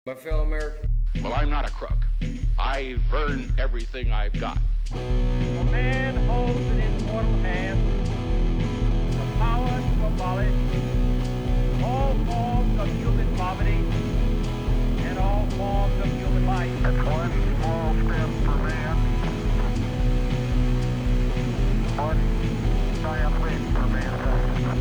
My fellow Americans. Well, I'm not a crook. I've earned everything I've got. A man holds in his mortal hand the power to abolish all forms of human poverty and all forms of human life. That's one small step for man, one giant leap for mankind.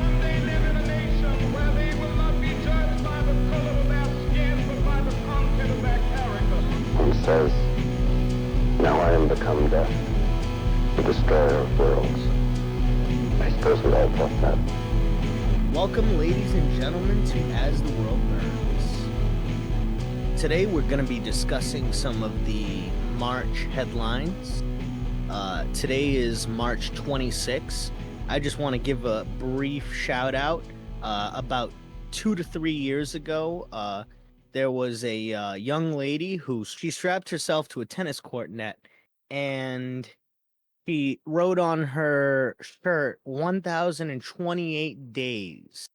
One day live in a nation where they will not be judged by the color of their skin, but by the content of their character. He says, "Now I am become death, the destroyer of worlds." I suppose we all thought that. Welcome, ladies and gentlemen, to As the World Burns. Today we're going to be discussing some of the March headlines. Today is March 26. I just want to give a brief shout out. About 2 to 3 years ago, there was a young lady who she strapped herself to a tennis court net, and she wrote on her shirt 1,028 days.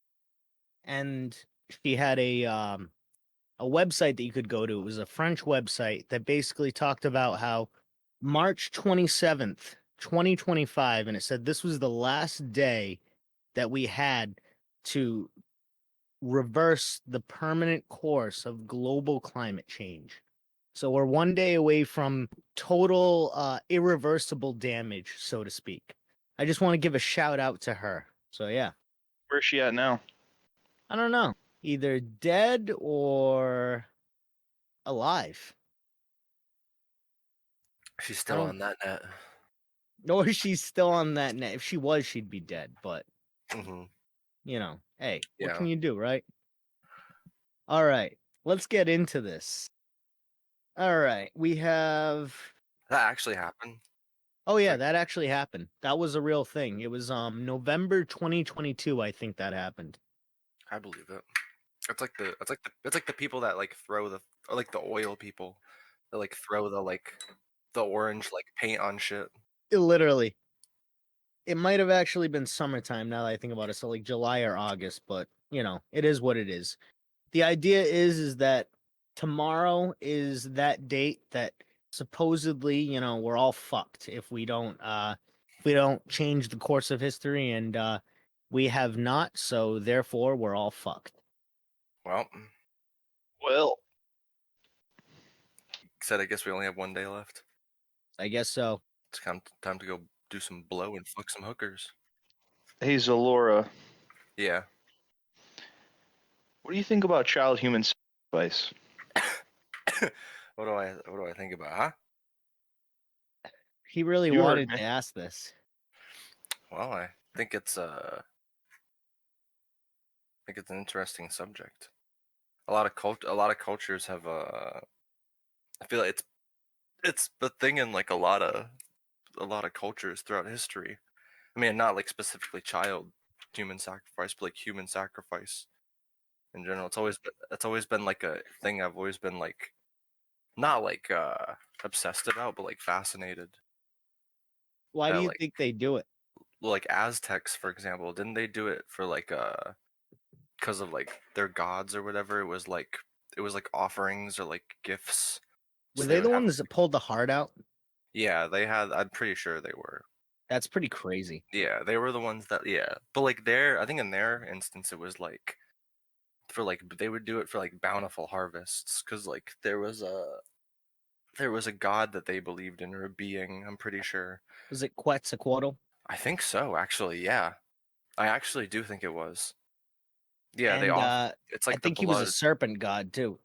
And she had a website that you could go to. It was a French website that basically talked about how March 27th, 2025, and it said this was the last day that we had to reverse the permanent course of global climate change. So we're one day away from total irreversible damage, so to speak. I just want to give a shout out to her. So yeah. Where's she at now? I don't know. Either dead or alive. She's still on that net. Or she's still on that net. If she was, she'd be dead. But, Mm-hmm. you know, hey, Yeah. what can you do, right? All right. Let's get into this. All right. We have... That actually happened. Oh, yeah, that actually happened. That was a real thing. It was November 2022, I think that happened. I believe it. It's like the people that like throw the or like the oil people that like throw the orange like paint on shit. Literally. It might have actually been summertime now that I think about it. So like July or August, but you know, it is what it is. The idea is that tomorrow is that date that supposedly, you know, we're all fucked if we don't change the course of history, and we have not, so therefore we're all fucked. Well, said I guess we only have one day left. I guess so. It's time to go do some blow and fuck some hookers. Hey, Zalora, Yeah. what do you think about child human sacrifice? What do I think about, huh? He really You heard wanted me. to ask this. Well, I think it's an interesting subject. A lot of cultures have I feel like it's the thing in like a lot of cultures throughout history. I mean, not like specifically child human sacrifice, but like human sacrifice in general. It's always been like a thing I've always been like not like obsessed about, but like fascinated. Why do you like, think they do it? Like Aztecs, for example, didn't they do it for like because of like their gods or whatever? It was like offerings or like gifts. Were So they the would have- ones that pulled the heart out? Yeah, they had. I'm pretty sure they were. That's pretty crazy. Yeah, they were the ones that. Yeah, but like I think in their instance, it was like for like they would do it for like bountiful harvests, because like there was a god that they believed in, or a being. I'm pretty sure. Was it Quetzalcoatl? I think so. Actually, yeah, I actually do think it was. Yeah, And, it's like I think the he was blood. a serpent god too.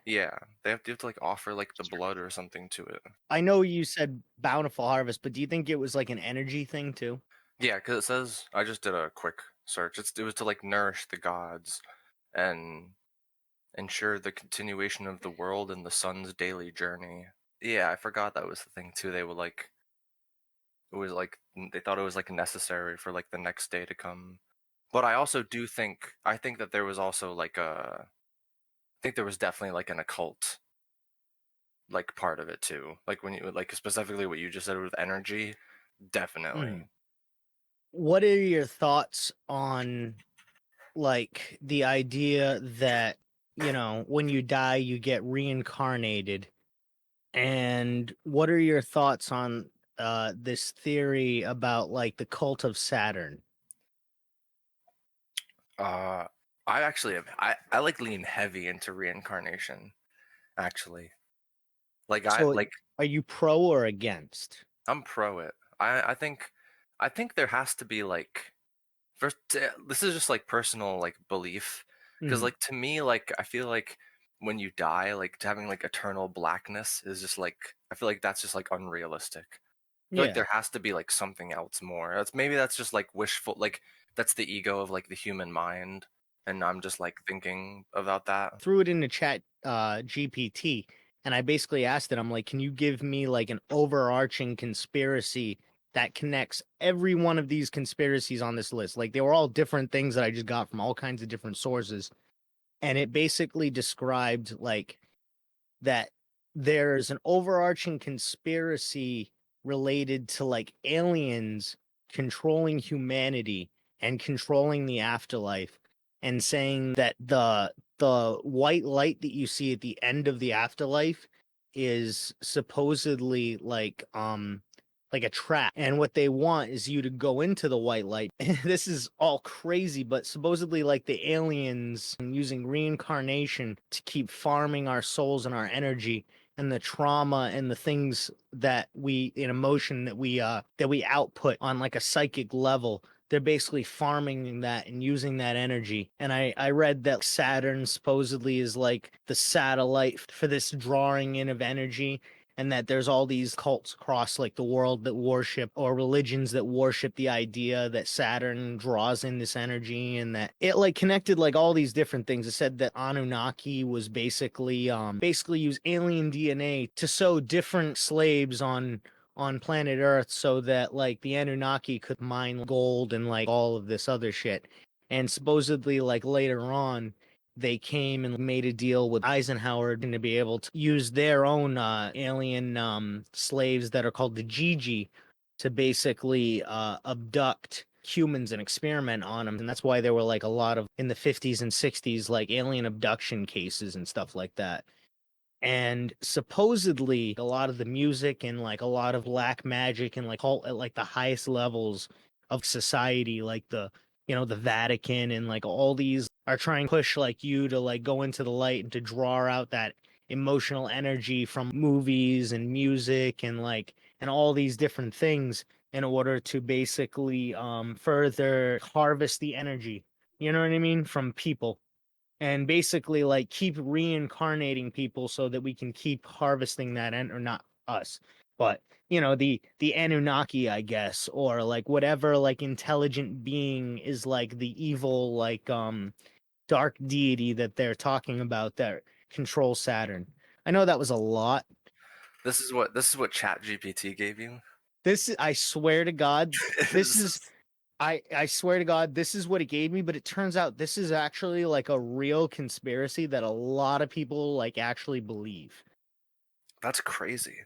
Yeah, they have to like offer like the blood or something to it. I know you said bountiful harvest, but do you think it was like an energy thing too? Yeah, because it says, I just did a quick search. It was to like nourish the gods and ensure the continuation of the world and the sun's daily journey. Yeah, I forgot that was the thing too. They would like, it was like they thought it was like necessary for like the next day to come. But I also I think that there was also like I think there was definitely like an occult like part of it too. Like when you like specifically what you just said with energy, definitely. What are your thoughts on like the idea that you know, when you die, you get reincarnated. And what are your thoughts on this theory about like the cult of Saturn? I actually have, I like lean heavy into reincarnation. Actually, So, are you pro or against? I'm pro it. I think there has to be like first. This is just like personal like belief, because Mhm. like to me like I feel like when you die like having like eternal blackness is just like I feel like that's just like unrealistic. I feel like Yeah. there has to be like something else more. That's just like wishful like that's the ego of like the human mind, and I'm just like thinking about that. Threw it into chat GPT, and I basically asked it, I'm like, can you give me like an overarching conspiracy that connects every one of these conspiracies on this list? Like they were all different things that I just got from all kinds of different sources. And it basically described like that there's an overarching conspiracy related to like aliens controlling humanity and controlling the afterlife, and saying that the white light that you see at the end of the afterlife is supposedly like a trap, and what they want is you to go into the white light. This is all crazy, but supposedly like the aliens using reincarnation to keep farming our souls and our energy and the trauma and the things that we in emotion that we output on like a psychic level. They're basically farming that and using that energy. And I read that Saturn supposedly is like the satellite for this drawing in of energy, and that there's all these cults across like the world that worship, or religions that worship the idea that Saturn draws in this energy, and that it like connected like all these different things. It said that Anunnaki was basically use alien DNA to sew different slaves on planet Earth so that like the Anunnaki could mine gold and like all of this other shit. And supposedly like later on they came and made a deal with Eisenhower to be able to use their own alien slaves that are called the Gigi to basically abduct humans and experiment on them. And that's why there were like a lot of in the 50s and 60s like alien abduction cases and stuff like that. And supposedly a lot of the music and like a lot of black magic and like cult at like the highest levels of society, like the, you know, the Vatican and like all these are trying to push like you to like go into the light and to draw out that emotional energy from movies and music and like and all these different things in order to basically further harvest the energy, you know what I mean, from people, and basically like keep reincarnating people so that we can keep harvesting that, and or not us, but you know, the Anunnaki, I guess, or like whatever like intelligent being is like the evil like dark deity that they're talking about that controls Saturn. I know that was a lot. This is what Chat GPT gave you. This I swear to God, this This is is- I swear to God, this is what it gave me, but it turns out this is actually like a real conspiracy that a lot of people like actually believe. that's crazy.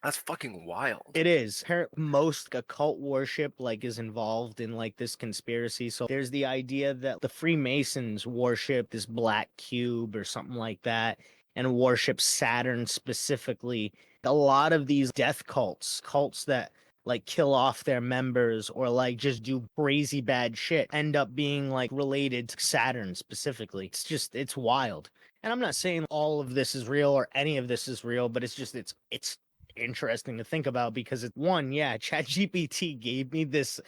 That's fucking wild. It is. Most occult worship like is involved in like this conspiracy. So there's the idea that the Freemasons worship this black cube or something like that and worship Saturn specifically. A lot of these death cults that like kill off their members or like just do crazy bad shit, end up being like related to Saturn specifically. It's wild. And I'm not saying all of this is real or any of this is real, but it's interesting to think about because it's one, yeah, ChatGPT gave me this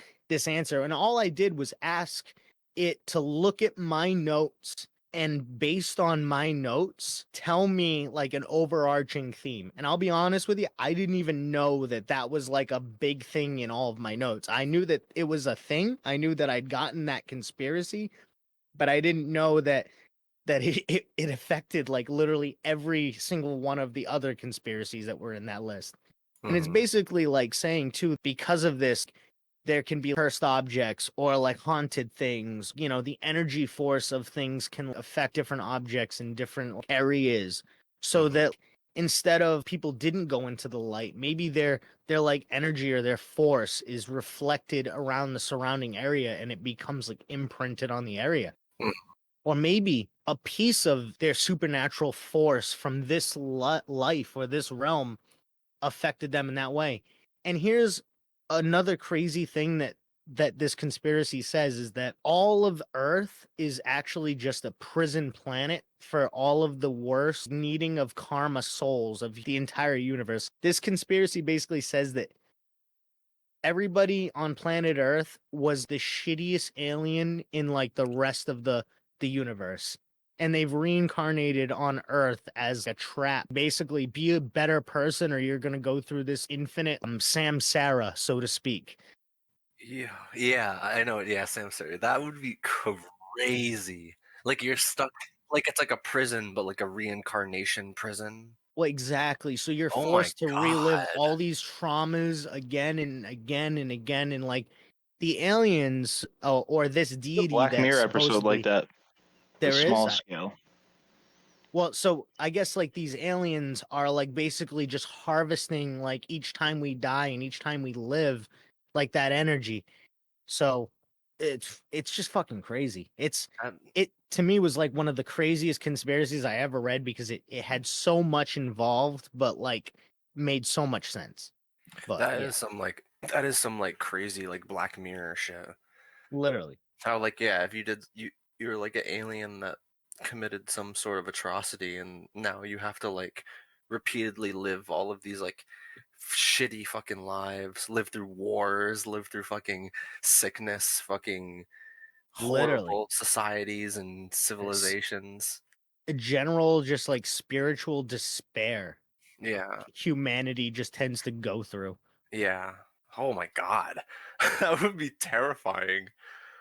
answer, and all I did was ask it to look at my notes and based on my notes tell me like an overarching theme. And I'll be honest with you, I didn't even know that that was like a big thing in all of my notes. I knew that it was a thing, I knew that I'd gotten that conspiracy, but I didn't know that it affected like literally every single one of the other conspiracies that were in that list. And it's Mhm. basically like saying too, because of this, there can be cursed objects or like haunted things. You know, the energy force of things can affect different objects in different areas. So Mhm. that instead of people didn't go into the light, maybe their like energy or their force is reflected around the surrounding area and it becomes like imprinted on the area. or maybe a piece of their supernatural force from this life or this realm affected them in that way. And here's another crazy thing that this conspiracy says is that all of Earth is actually just a prison planet for all of the worst needing of karma souls of the entire universe. This conspiracy basically says that everybody on planet Earth was the shittiest alien in like the rest of the universe. And they've reincarnated on Earth as a trap. Basically, be a better person or you're gonna go through this infinite samsara, so to speak. Yeah, I know. Yeah, Sam, sorry. That would be crazy. Like you're stuck, like it's like a prison, but like a reincarnation prison. Well, exactly. So you're Oh my forced to relive God. all these traumas again and again and again. And like the aliens or this The deity Black that Mirror episode like supposedly that, the there is. small scale. Well, so I guess like these aliens are like basically just harvesting like each time we die and each time we live, like that energy. So it's just fucking crazy. That, It to me was like one of the craziest conspiracies I ever read because it had so much involved, but like made so much sense. But that yeah, is some like that is some like crazy like Black Mirror shit. literally. How like yeah, if you're like an alien that committed some sort of atrocity and now you have to like repeatedly live all of these like shitty fucking lives, live through wars, live through fucking sickness, fucking Literally. horrible societies and It's civilizations. a general just like spiritual despair Yeah. humanity just tends to go through. Yeah. Oh my god. That would be terrifying.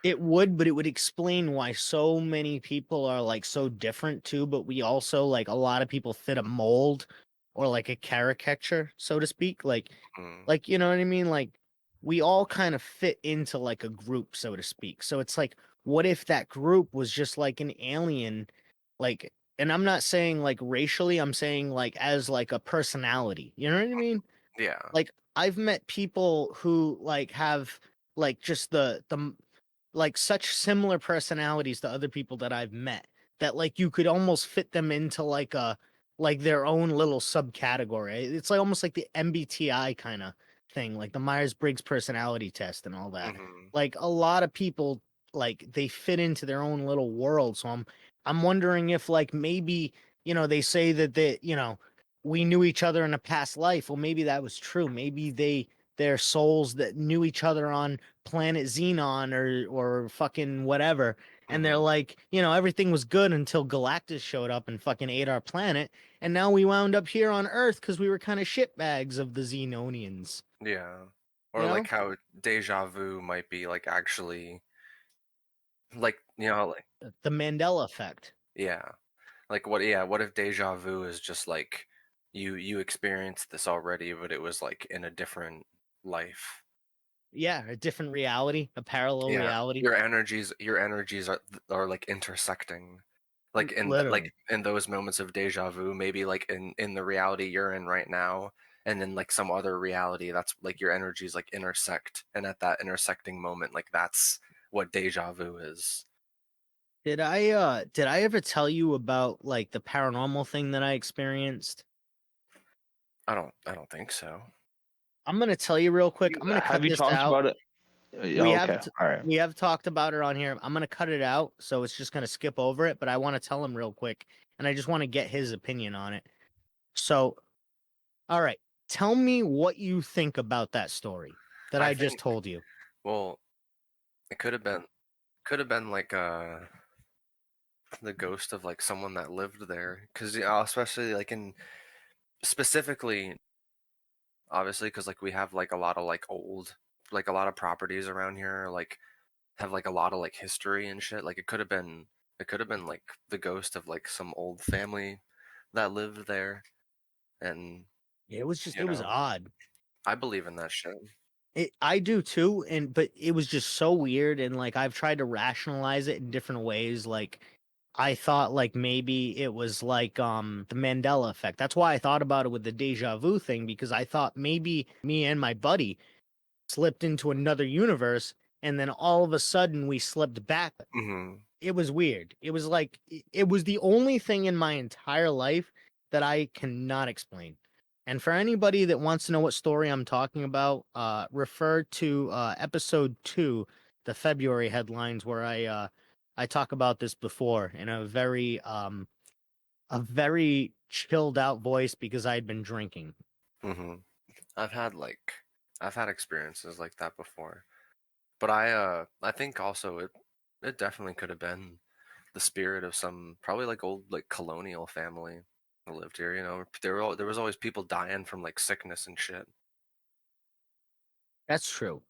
It would, but it would explain why so many people are like so different too. But we also like a lot of people fit a mold or like a caricature, so to speak. Mm, Like you know what I mean? Like we all kind of fit into like a group, so to speak. So it's like, what if that group was just like an alien, like? And I'm not saying like racially. I'm saying like as like a personality. You know what I mean? yeah. Like I've met people who like have like just the like such similar personalities to other people that I've met that like you could almost fit them into like a like their own little subcategory. It's like almost like the MBTI kind of thing, like the Myers-Briggs personality test and all that. Hmm. Like a lot of people like they fit into their own little world. So I'm wondering if like maybe, they say that we knew each other in a past life. Well, maybe that was true. Maybe they're souls that knew each other on planet Xenon or fucking whatever. And they're Hmm. like, everything was good until Galactus showed up and fucking ate our planet. And now we wound up here on Earth because we were kind of shitbags of the Xenonians. Yeah. You Or like know? how deja vu might be like actually like like The Mandela effect. yeah. Like what if deja vu is just like you experienced this already, but it was like in a different life. Yeah, a different reality, a parallel Yeah. reality. Your energies are like intersecting. Like Literally. in those moments of deja vu, maybe like in the reality you're in right now, and then like some other reality that's like your energies like intersect, and at that intersecting moment, like that's what deja vu is. Did I ever tell you about like the paranormal thing that I experienced? I don't think so. I'm gonna tell you real quick. I'm gonna Have cut you this talked out. about it? Yeah, okay, all right. We have talked about it on here. I'm gonna cut it out, so it's just gonna skip over it. But I want to tell him real quick, and I just want to get his opinion on it. So, all right, tell me what you think about that story that I I just think told you. well, it could have been like the ghost of like someone that lived there, because especially like in specifically obviously because like we have like a lot of like old like a lot of properties around here like have like a lot of like history and shit. Like it could have been like the ghost of like some old family that lived there. And It you was know odd. I believe in that shit. I do too, but it was just so weird, and like I've tried to rationalize it in different ways. Like I thought like maybe it was like the Mandela effect. That's why I thought about it with the deja vu thing because I thought maybe me and my buddy slipped into another universe and then all of a sudden we slipped back. Hmm. it was weird. It was like it was the only thing in my entire life that I cannot explain. And for anybody that wants to know what story I'm talking about, refer to episode 2, the February headlines, where I talk about this before in a very chilled out voice because I'd been drinking. Mm-hmm. I've had experiences like that before, but I think also it definitely could have been the spirit of some probably like old like colonial family that lived here. You know, there was always people dying from like sickness and shit. That's true.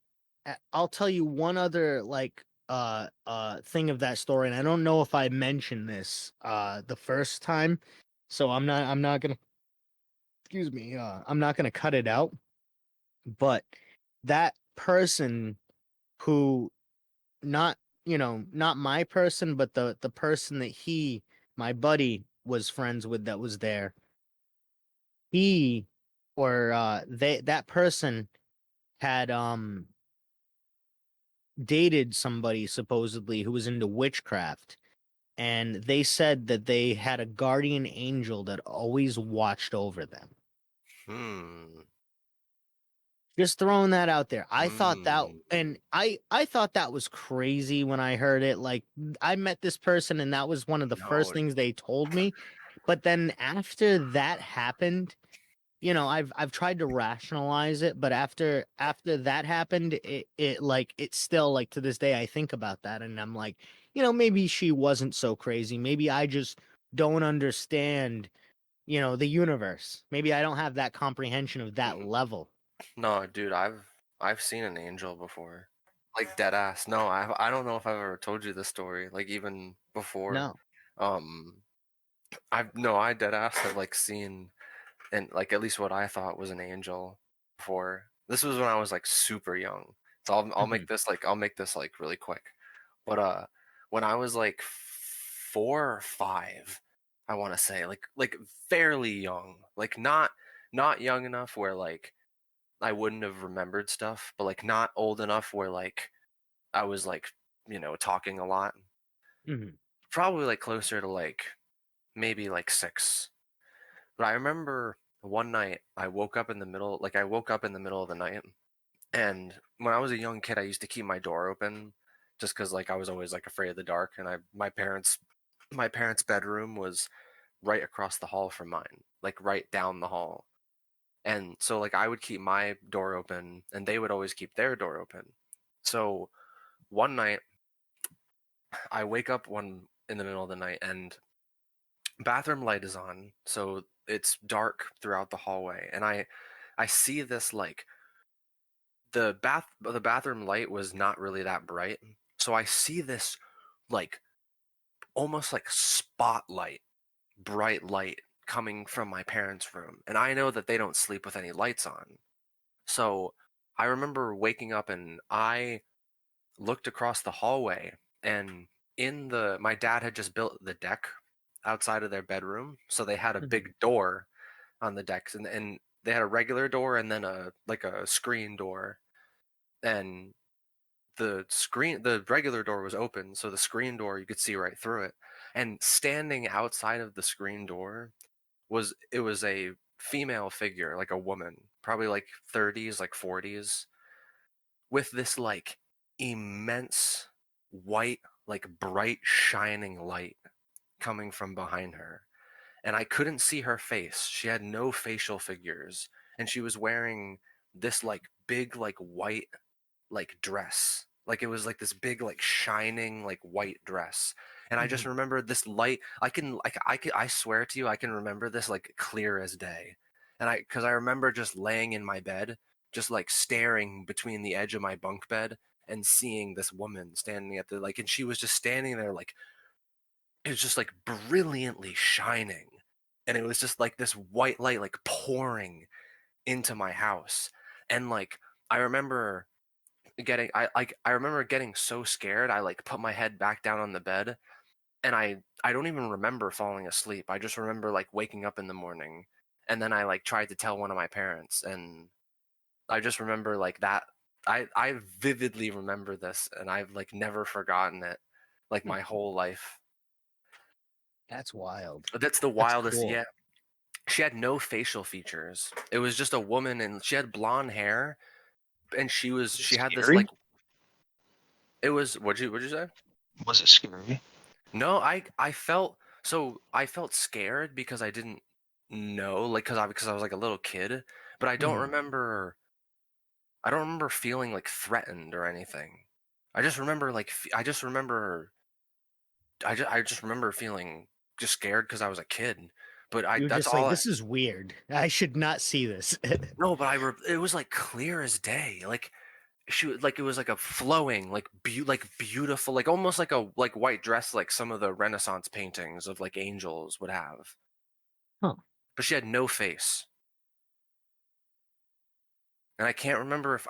I'll tell you one other like thing of that story, and I don't know if I mentioned this the first time, so I'm not gonna excuse me, I'm not gonna cut it out. But that person who not not my person, but the person that my buddy was friends with that was there, he or that person had dated somebody supposedly who was into witchcraft, and they said that they had a guardian angel that always watched over them. Hmm. Just throwing that out there. I thought that, Hmm. and I thought that was crazy when I heard it. Like, I met this person and that was one of the first No. things they told me. But then after that happened, I've tried to rationalize it, but after that happened, it like it's still like to this day I think about that and I'm like, maybe she wasn't so crazy. Maybe I just don't understand, the universe. Maybe I don't have that comprehension of that Mm. level. No, dude, I've seen an angel before. Like dead ass. No, I don't know if I've ever told you this story, like even before. No. Um I dead ass have like seen and like at least what I thought was an angel before. This was when I was like super young. So Mhm. I'll make this like really quick. But when I was like 4 or 5, I want to say like fairly young, like not young enough where like I wouldn't have remembered stuff, but like not old enough where like I was like, talking a lot. Mhm. Probably like closer to like maybe like 6. But I remember one night I woke up in the middle of the night, and when I was a young kid I used to keep my door open just cuz like I was always like afraid of the dark, and my parents' bedroom was right across the hall from mine, like right down the hall. And so like I would keep my door open and they would always keep their door open. So one night I wake up one in the middle of the night and bathroom light is on. So it's dark throughout the hallway, and I see this like the bathroom light was not really that bright. So I see this like almost like spotlight, bright light coming from my parents' room. And I know that they don't sleep with any lights on. So I remember waking up and I looked across the hallway, and my dad had just built the deck outside of their bedroom, so they had a Mhm. big door on the decks, and they had a regular door and then a screen door. And the regular door was open, so the screen door you could see right through it. And standing outside of the screen door was a female figure, like a woman, probably like 30s, like 40s, with this like immense white, like bright shining light coming from behind her. And I couldn't see her face. She had no facial figures, and she was wearing this like big like white like dress. Like it was like this big like shining like white dress. And I just Mhm. remember this light. I swear to you I can remember this like clear as day. And I cuz I remember just laying in my bed, just like staring between the edge of my bunk bed and seeing this woman standing at the like, and she was just standing there like it was just like brilliantly shining. And it was just like this white light like pouring into my house. And like I remember I remember getting so scared I like put my head back down on the bed, and I don't even remember falling asleep. I just remember like waking up in the morning, and then I like tried to tell one of my parents, and I just remember like that I vividly remember this, and I've like never forgotten it. like my whole life. That's wild. That's the That's wildest. cool. Yeah, she had no facial features. It was just a woman, and she had blonde hair, and she had this like. It was what'd you say? Was it scary? No, I felt scared because I didn't know, like, because I was like a little kid, but I don't remember. I don't remember feeling like threatened or anything. I just remember like I just remember feeling just scared because I was a kid. But You were that's just like, all. this is weird. I should not see this. No, but it was like clear as day. Like like it was like a flowing, like beautiful, like almost like a like white dress, like some of the Renaissance paintings of like angels would have. Huh. But she had no face, and I can't remember if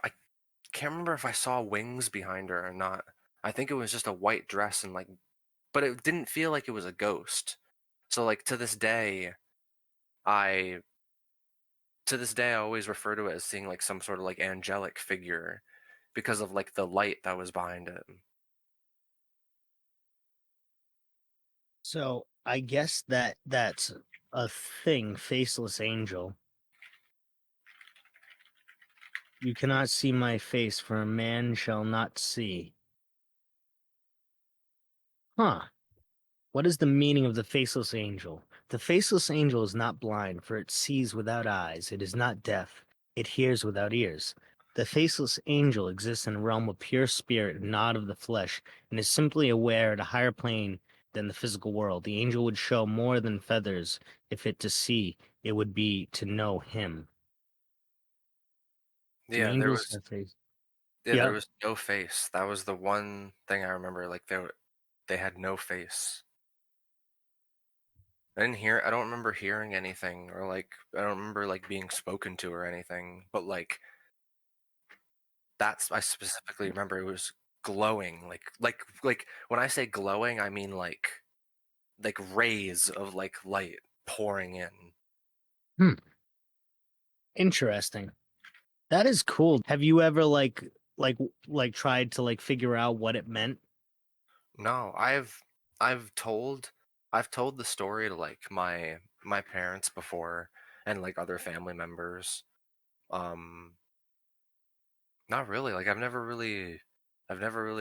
I saw wings behind her or not. I think it was just a white dress and like, but it didn't feel like it was a ghost. So like I to this day I always refer to it as seeing like some sort of like angelic figure because of like the light that was behind it. So I guess that's a thing, faceless angel. You cannot see my face, for a man shall not see. Huh. What is the meaning of the faceless angel? The faceless angel is not blind, for it sees without eyes. It is not deaf. It hears without ears. The faceless angel exists in a realm of pure spirit and not of the flesh, and is simply aware at a higher plane than the physical world. The angel would show more than feathers. If it to see, it would be to know him. Do Yeah, angels have face? there Yep. was no face. That was the one thing I remember. Like they had no face. I don't remember hearing anything or like I don't remember like being spoken to or anything. But like I specifically remember it was glowing. Like when I say glowing, I mean like rays of like light pouring in. Hmm. Interesting. That is cool. Have you ever like tried to like figure out what it meant? No, I've told I've told the story to like my parents before and like other family members. Um Not really. Like I've never really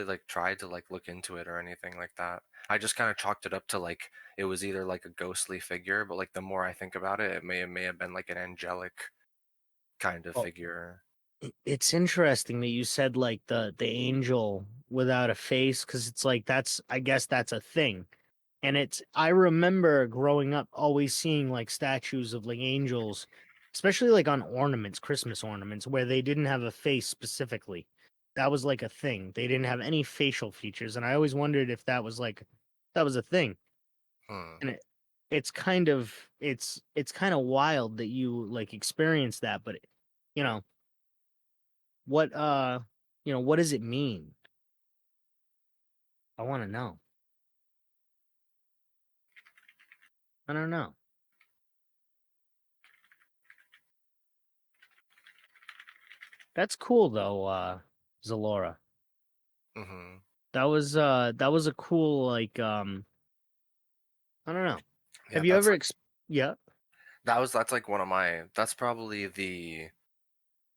like tried to like look into it or anything like that. I just kind of chalked it up to like it was either like a ghostly figure, but like the more I think about it, it may have been like an angelic kind of Well, figure. it's interesting that you said like the angel without a face, because it's like that's, I guess that's a thing. And it's, I remember growing up always seeing like statues of like angels, especially like on ornaments, Christmas ornaments, where they didn't have a face specifically. That was like a thing. They didn't have any facial features, and I always wondered if that was like that was a thing. Hmm. And it's kind of it's kind of wild that you like experience that, but you know, what what does it mean? I want to know. I don't know. That's cool though, Zalora. Mm-hmm. That was a cool like I don't know. Yeah, Have you ever yeah, that's like one of my that's probably the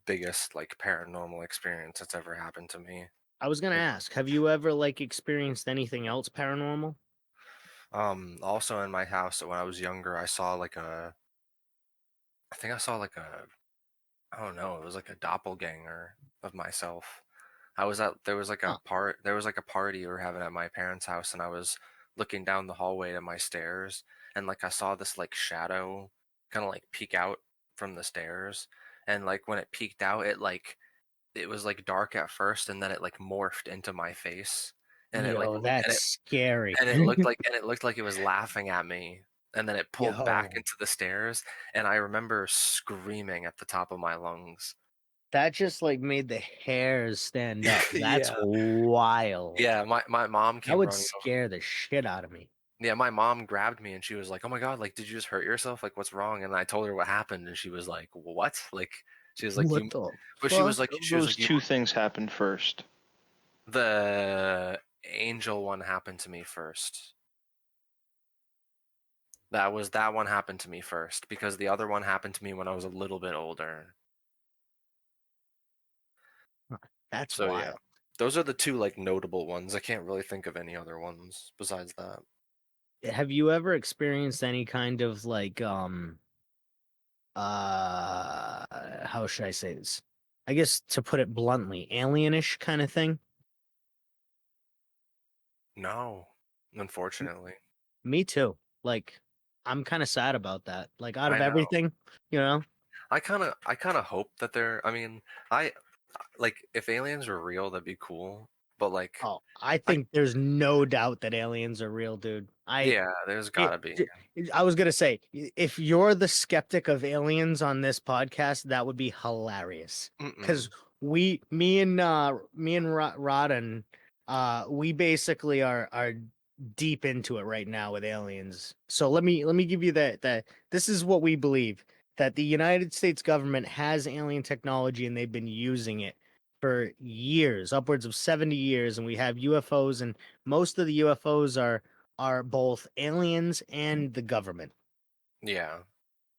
biggest like paranormal experience that's ever happened to me. I was gonna Like, ask, have you ever like experienced anything else paranormal? also in my house when I was younger, I think I saw like a I don't know, it was like a doppelganger of myself. Huh. There was like a party we were having at my parents' house, and I was looking down the hallway to my stairs, and like I saw this like shadow kind of like peek out from the stairs, and like when it peeked out, it was like dark at first, and then it like morphed into my face, and it like Yo, looked that's scary. and it looked like it was laughing at me, and then it pulled back Yo, into the stairs, and I remember screaming at the top of my lungs. that just like made the hairs stand up. That's Yeah. wild. Yeah, my mom That came would running over. scare the shit out of me. Yeah, my mom grabbed me and she was like, "Oh my God, like did you just hurt yourself? Like what's wrong?" And I told her what happened and she was like, "What?" Like she was like, What the but fuck? she was Those like, two things happened first. the angel one happened to me first. That one happened to me first because the other one happened to me when I was a little bit older. That's So yeah, wild. those are the two like notable ones. I can't really think of any other ones besides that. Have you ever experienced any kind of like how should I say this? I guess to put it bluntly, alienish kind of thing? No, unfortunately. Me too. Like, I'm kind of sad about that. Like, out I of know. everything, you know? I kind of hope that they're. I mean, I like if aliens were real, that'd be cool. But like, Oh, I I think there's no doubt that aliens are real, dude. yeah, there's gotta be. I was gonna say, if you're the skeptic of aliens on this podcast, that would be hilarious. Because Mm-mm. me and Rod and we basically are deep into it right now with aliens. So let me give you that this is what we believe, that the United States government has alien technology and they've been using it for years, upwards of 70 years, and we have UFOs, and most of the UFOs are both aliens and the government. Yeah.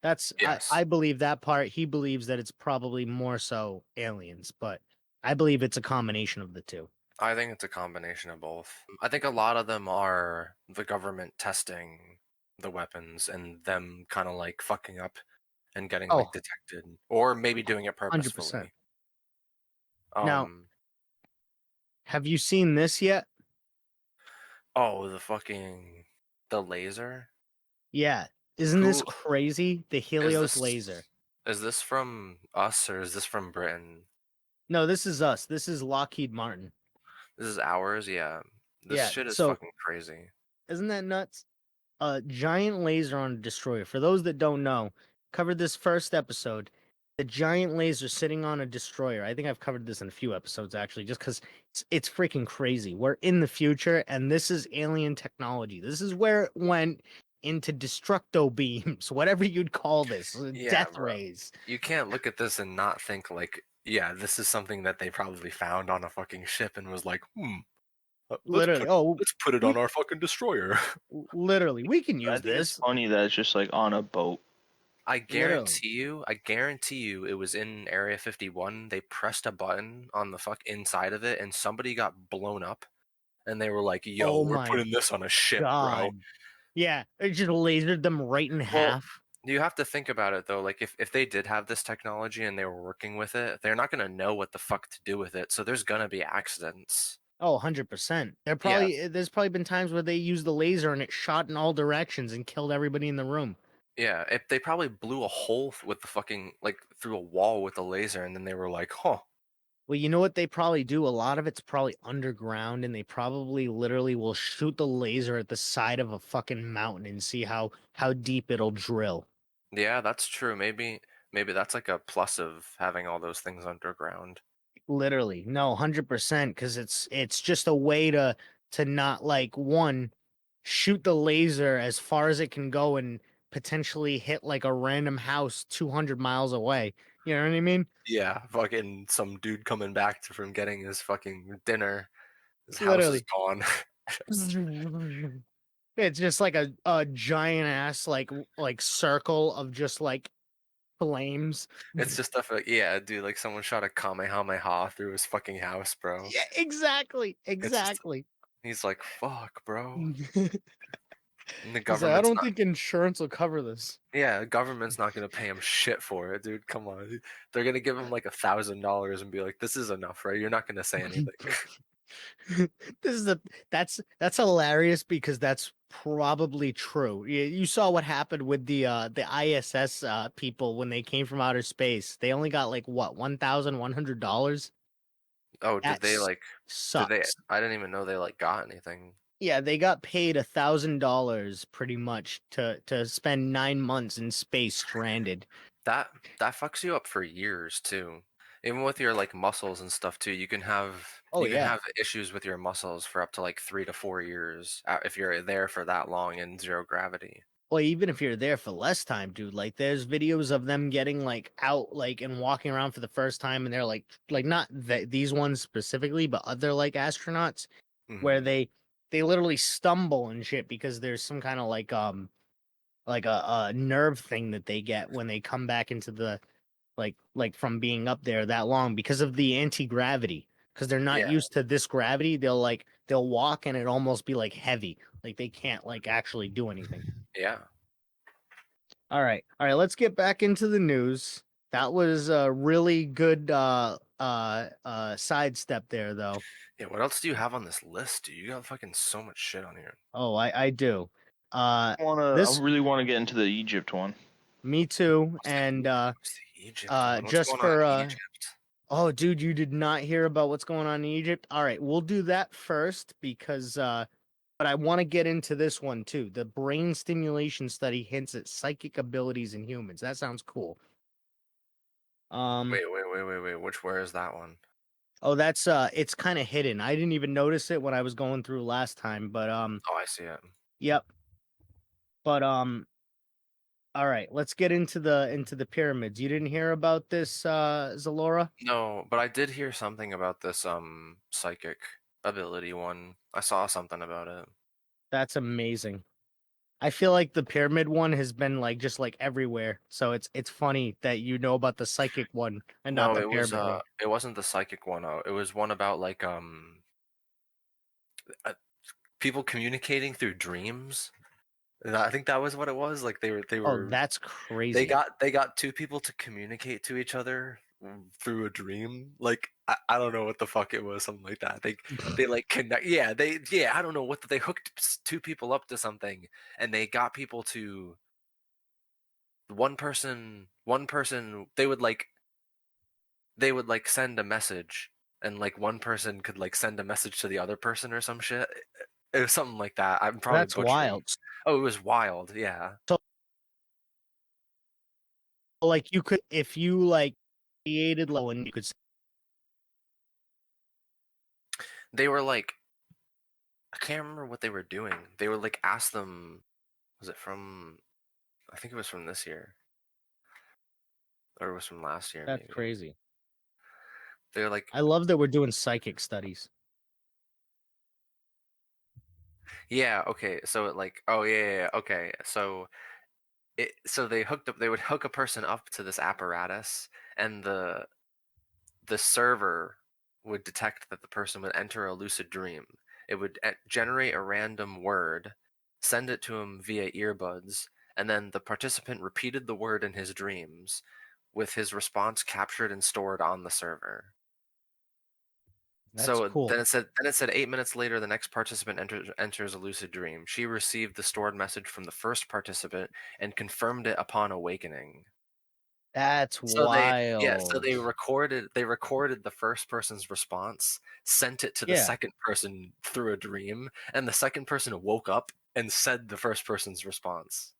That's Yes. I believe that part. He believes that it's probably more so aliens, but I believe it's a combination of the two. I think it's a combination of both. I think a lot of them are the government testing the weapons and them kind of like fucking up and getting Oh, like detected, or maybe doing it 100%. purposefully. Now, Um. have you seen this yet? Oh, the laser. Yeah. Isn't this Who crazy? The is Helios this? laser. Is this from us or is this from Britain? No, this is us. This is Lockheed Martin. This is ours. Yeah. This Yeah. shit is So, fucking crazy. isn't that nuts? A giant laser on a destroyer. For those that don't know, covered this first episode. The giant laser sitting on a destroyer. I think I've covered this in a few episodes actually, just because it's freaking crazy. We're in the future, and this is alien technology. This is where it went into destructo beams, whatever you'd call this, Yeah, death bro. rays. You can't look at this and not think like, yeah, this is something that they probably found on a fucking ship and was like, let's Literally. put Oh, it on we our fucking destroyer. literally we can I use think it's this. funny that it's just like on a boat. Literally. I guarantee you it was in Area 51. They pressed a button on the fuck inside of it and somebody got blown up and they were like, yo, Oh we're my putting this on a ship, bro. God. Yeah, it just lasered them right in Well, half. you have to think about it though. Like if they did have this technology and they were working with it, they're not gonna know what the fuck to do with it. So there's gonna be accidents. Oh, 100%. Yeah, There's probably been times where they used the laser and it shot in all directions and killed everybody in the room. yeah. If they probably blew a hole with the fucking like through a wall with the laser, and then they were like, huh. Well, you know what they probably do? A lot of it's probably underground, and they probably literally will shoot the laser at the side of a fucking mountain and see how deep it'll drill. Yeah, that's true. Maybe that's like a plus of having all those things underground. Literally. No, 100%, because it's just a way to not like one shoot the laser as far as it can go and potentially hit like a random house 200 miles away. You know what I mean? Yeah, fucking some dude coming back from getting his fucking dinner. His house is Literally. gone. It's just like a giant ass like circle of just like flames. It's just stuff like, yeah, dude, like someone shot a Kamehameha through his fucking house, bro. Yeah, exactly. It's just, Exactly. he's like, fuck, bro. And the He's like, I government's don't not, think insurance will cover this. yeah, the government's not gonna pay him shit for it, dude. Come on. They're gonna give him like $1,000 and be like, this is enough, right? You're not gonna say anything. This is that's hilarious because that's probably true. You saw what happened with the ISS people when they came from outer space. They only got like what, $1,100? Oh, That did they, sucks. I didn't even know they like got anything. Yeah, they got paid $1,000 pretty much to spend 9 months in space stranded. That that fucks you up for years too. Even with your like muscles and stuff too, Oh you can yeah. have issues with your muscles for up to like 3 to 4 years if you're there for that long in zero gravity. Well, even if you're there for less time, dude, like there's videos of them getting like out like and walking around for the first time and they're like not these ones specifically, but other like astronauts where Mhm. they literally stumble and shit because there's some kind of like a nerve thing that they get when they come back into the like from being up there that long because of the anti-gravity, because they're not Yeah. used to this gravity. They'll walk and it almost be like heavy, like they can't like actually do anything. Yeah. All right, let's get back into the news. That was a really good sidestep there though. Yeah. What else do you have on this list, dude? You got fucking so much shit on here. Oh, I do. I This really want to get into the Egypt one. me too. What's And the Egypt one? What's just going on for in Egypt? oh, dude, you did not hear about what's going on in Egypt? All right, we'll do that first because but I want to get into this one too. The brain stimulation study hints at psychic abilities in humans. That sounds cool. Wait. Where is that one? Oh, that's it's kind of hidden. I didn't even notice it when I was going through last time, but Oh, I see it. yep. But all right, let's get into the pyramids. You didn't hear about this Zalora? No, but I did hear something about this psychic ability one. I saw something about it. That's amazing. I feel like the pyramid one has been like just like everywhere. So it's funny that you know about the psychic one and not No, the pyramid one. it wasn't the psychic one. It was one about like uh, people communicating through dreams. And I think that was what it was. Like Oh, that's crazy. they got two people to communicate to each other through a dream. Like I don't know what the fuck it was, something like that. They like connect. Yeah, I don't know what they hooked two people up to something, and they got people to one person they would like send a message, and like one person could like send a message to the other person or some shit. It was something like that. I'm probably That's butchering. wild. Oh, it was wild. Yeah. So like you could if you like created low and you could They were like, I can't remember what they were doing. They were like, ask them, was it from, I think it was from this year, or it was from last year, that's maybe. crazy. They were like, I love that we're doing psychic studies. yeah, okay, so it like, oh yeah, okay, so so they would hook a person up to this apparatus, and the server would detect that the person would enter a lucid dream. It would generate a random word, send it to him via earbuds, and then the participant repeated the word in his dreams, with his response captured and stored on the server. That's So cool. then it said 8 minutes later, the next participant enters a lucid dream. She received the stored message from the first participant and confirmed it upon awakening. That's So wild. they recorded the first person's response, sent it to the Yeah, second person through a dream, and the second person woke up and said the first person's response.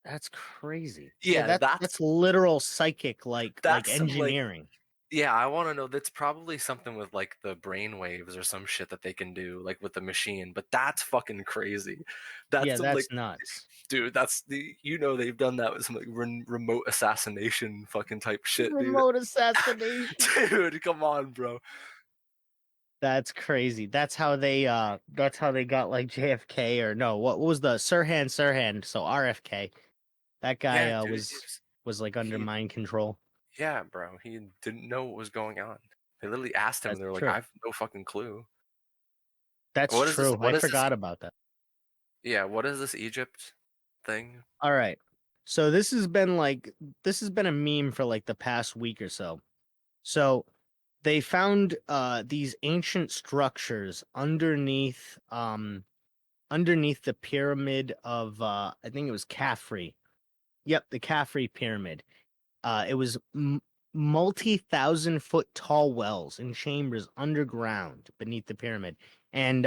that's crazy. Yeah, Yeah, that's literal psychic like that's some like engineering. yeah, I want to know. That's probably something with like the brain waves or some shit that they can do, like with the machine. But that's fucking crazy. That's Yeah, some like, that's nuts. dude. That's they've done that with some like remote assassination fucking type shit, dude. Remote assassination. Dude, come on, bro. That's crazy. That's how they got like JFK or no, what was the Sirhan, so RFK. That guy Yeah, dude. was like under He mind control. Yeah, bro. He didn't know what was going on. They literally asked him, and That's they were like, "I true. have no fucking clue." That's What is this? true. I forgot about that. Yeah, what is this Egypt thing? All right. So this has been a meme for like the past week or so. So they found these ancient structures underneath the pyramid of I think it was Khafre. Yep, the Khafre pyramid. It was multi-thousand foot tall wells and chambers underground beneath the pyramid. And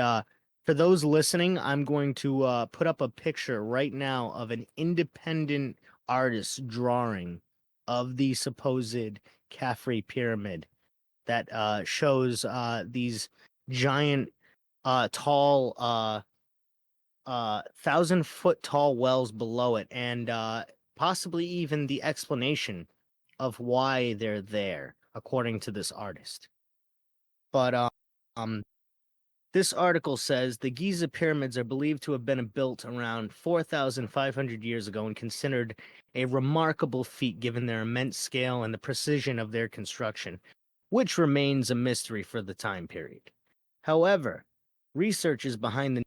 for those listening, I'm going to put up a picture right now of an independent artist's drawing of the supposed Khafre pyramid that shows these giant, tall, 1,000 foot tall wells below it, and possibly even the explanation of why they're there, according to this artist. But This article says the Giza pyramids are believed to have been built around 4,500 years ago and considered a remarkable feat given their immense scale and the precision of their construction, which remains a mystery for the time period. However, researchers behind the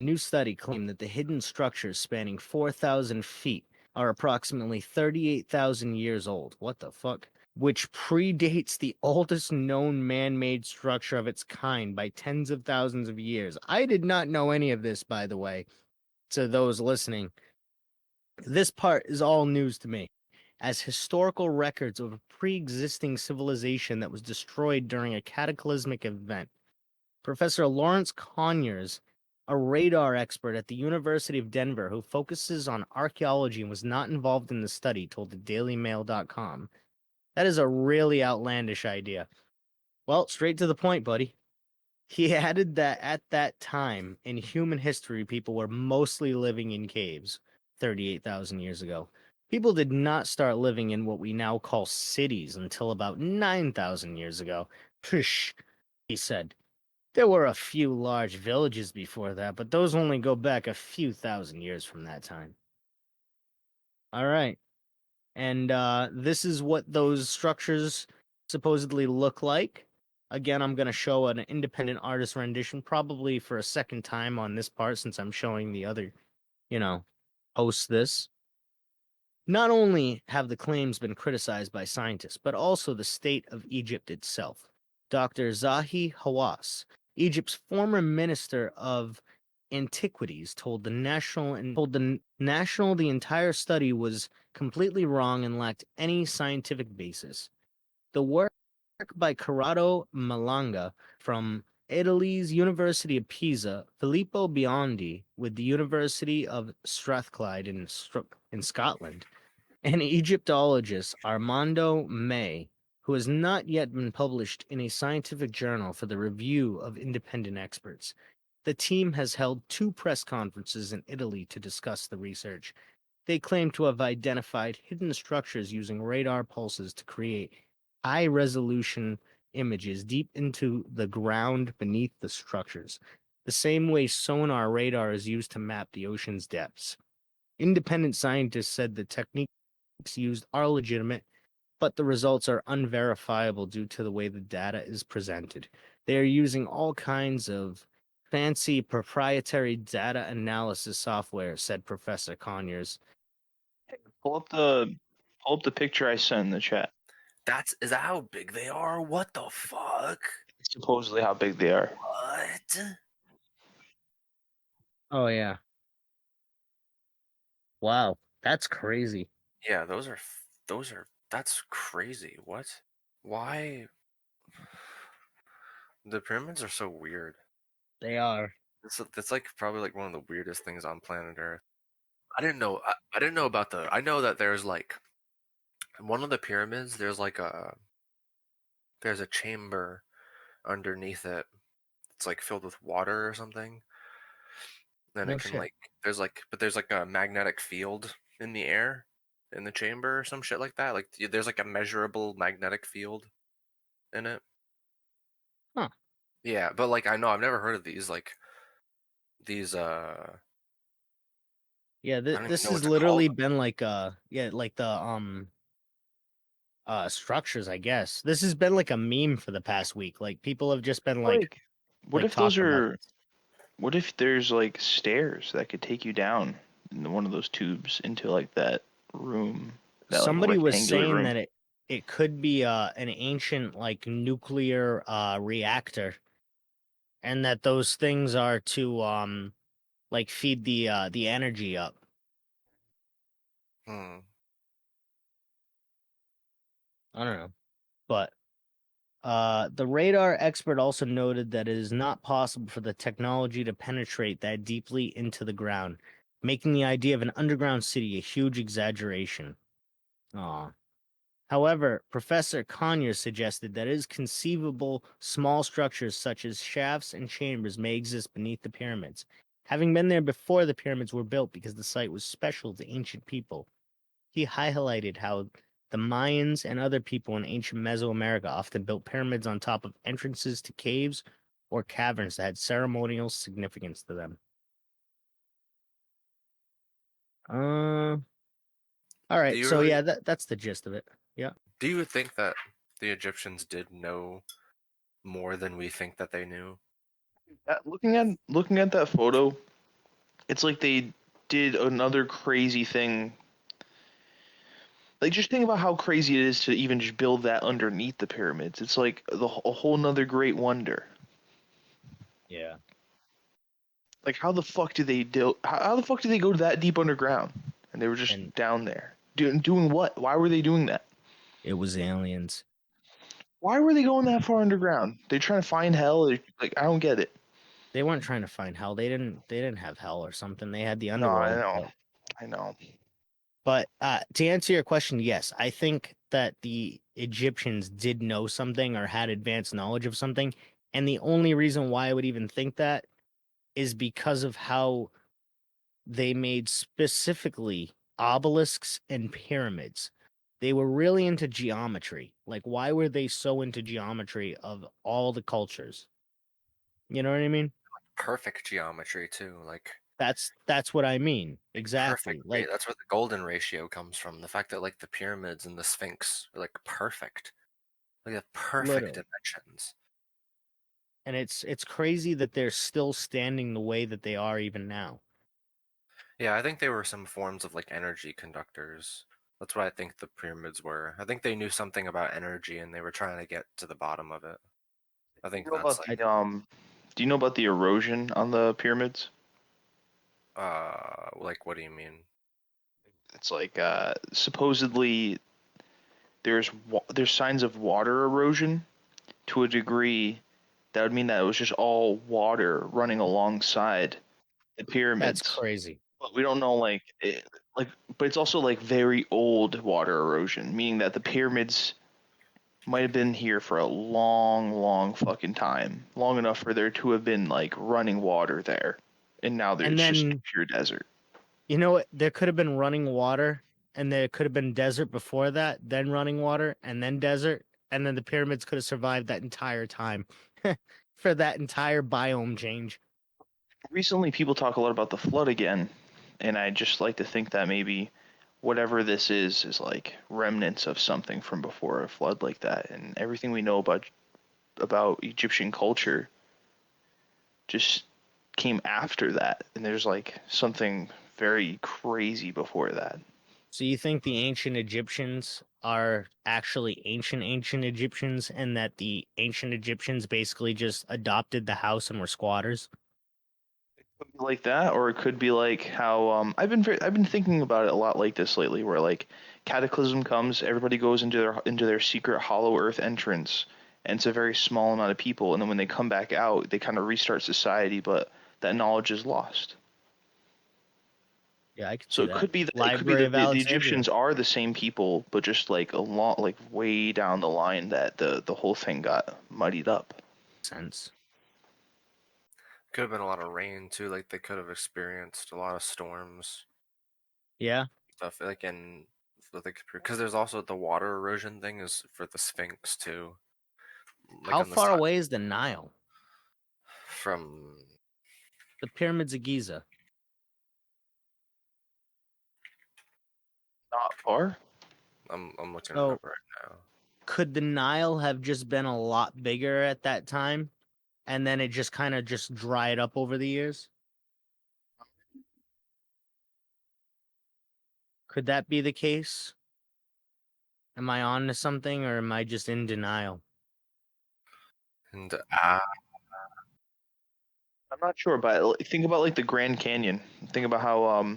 new study claim that the hidden structures spanning 4,000 feet are approximately 38,000 years old. What the fuck? Which predates the oldest known man-made structure of its kind by tens of thousands of years. I did not know any of this, by the way, to those listening. This part is all news to me, as historical records of a pre-existing civilization that was destroyed during a cataclysmic event. Professor Lawrence Conyers, a radar expert at the University of Denver who focuses on archaeology and was not involved in the study, told the DailyMail.com. That is a really outlandish idea. Well, straight to the point, buddy. He added that at that time in human history, people were mostly living in caves 38,000 years ago. People did not start living in what we now call cities until about 9,000 years ago. Psh, he said. There were a few large villages before that, but those only go back a few thousand years from that time. All right. And this is what those structures supposedly look like. Again, I'm going to show an independent artist rendition, probably for a second time on this part, since I'm showing the other, hosts this. Not only have the claims been criticized by scientists, but also the state of Egypt itself. Dr. Zahi Hawass, Egypt's former minister of antiquities, told the National the entire study was completely wrong and lacked any scientific basis. The work by Corrado Malanga from Italy's University of Pisa, Filippo Biondi with the University of Strathclyde in Scotland, and Egyptologist Armando May, who has not yet been published in a scientific journal for the review of independent experts. The team has held 2 press conferences in Italy to discuss the research. They claim to have identified hidden structures using radar pulses to create high-resolution images deep into the ground beneath the structures, the same way sonar radar is used to map the ocean's depths. Independent scientists said the techniques used are legitimate, but the results are unverifiable due to the way the data is presented. They are using all kinds of fancy proprietary data analysis software, said Professor Conyers. Pull up the picture I sent in the chat. Is that how big they are? What the fuck? It's supposedly how big they are. What? Oh, yeah. Wow, that's crazy. Yeah, that's crazy. What? Why? The pyramids are so weird. They are. It's like probably like one of the weirdest things on planet Earth. I didn't know. I didn't know about I know that there's like one of the pyramids. There's a chamber underneath it. It's like filled with water or something. Then No it can shit. there's like a magnetic field in the air in the chamber or some shit like that. Like there's like a measurable magnetic field in it. Huh. Yeah, but like I know I've never heard of these Yeah, I don't even this know has what to call literally them. been like like the structures, I guess. This has been like a meme for the past week. Like people have just been Like, what if those talking about are? this. What if there's like stairs that could take you down in one of those tubes into like that room, that like Somebody was rectangular saying room? that it could be an ancient like nuclear reactor, and that those things are to like feed the energy up. Hmm. I don't know. But the radar expert also noted that it is not possible for the technology to penetrate that deeply into the ground, making the idea of an underground city a huge exaggeration. Aw. However, Professor Conyers suggested that it is conceivable small structures such as shafts and chambers may exist beneath the pyramids, having been there before the pyramids were built because the site was special to ancient people. He highlighted how the Mayans and other people in ancient Mesoamerica often built pyramids on top of entrances to caves or caverns that had ceremonial significance to them. All right. Do you So really, yeah, that's the gist of it. Yeah. do you think that the Egyptians did know more than we think that they knew? Looking at that photo, it's like they did another crazy thing. Like, just think about how crazy it is to even just build that underneath the pyramids. It's like a whole nother great wonder. Yeah. Like, how the fuck did they do? How the fuck did they go that deep underground? And they were just And down there doing what? Why were they doing that? it was aliens. Why were they going that far underground? They trying to find hell? Like, I don't get it. They weren't trying to find hell. They didn't have hell or something. They had the No, I underworld. know, I know. But to answer your question, yes, I think that the Egyptians did know something or had advanced knowledge of something. And the only reason why I would even think that is because of how they made specifically obelisks and pyramids. They were really into geometry. Like, why were they so into geometry of all the cultures? You know what I mean? Perfect geometry too, like That's what I mean. Exactly. perfect. Like, That's where the golden ratio comes from. The fact that like the pyramids and the Sphinx are like perfect, like the perfect literally. dimensions. And it's crazy that they're still standing the way that they are even now. Yeah, I think they were some forms of like energy conductors. That's what I think the pyramids were. I think they knew something about energy and they were trying to get to the bottom of it. I You think know that's about like I, do you know about the erosion on the pyramids? like what do you mean? It's like supposedly there's signs of water erosion to a degree that would mean that it was just all water running alongside the that's pyramids. crazy. But we don't know like but it's also like very old water erosion, meaning that the pyramids might have been here for a long, long fucking time, long enough for there to have been like running water there, and now And there's just then, pure desert. you know what? There could have been running water, and there could have been desert before that, then running water, and then desert, and then the pyramids could have survived that entire time for that entire biome change. Recently, people talk a lot about the flood again, and I just like to think that maybe whatever this is like remnants of something from before a flood like that, and everything we know about Egyptian culture just came after that, and there's like something very crazy before that. So you think the ancient Egyptians are actually ancient Egyptians, and that the ancient Egyptians basically just adopted the house and were squatters? Could be like that, or it could be like how I've been thinking about it a lot like this lately, where like cataclysm comes, everybody goes into their secret hollow earth entrance, and it's a very small amount of people, and then when they come back out, they kind of restart society, but that knowledge is lost. Yeah, I could So see that. it could be Library that of the Alexandria. Egyptians are the same people, but just like a lot like way down the line that the whole thing got muddied up. Sense. Could have been a lot of rain too. Like they could have experienced a lot of storms, Yeah. stuff like in because there's also the water erosion thing is for the Sphinx too. Like How on the far side away is the Nile? from The pyramids of Giza. Not far. I'm looking it So up right now. could the Nile have just been a lot bigger at that time, and then it just kind of just dried up over the years? Could that be the case? Am I on to something, or am I just in denial? And I'm not sure, but think about like the Grand Canyon. Think about how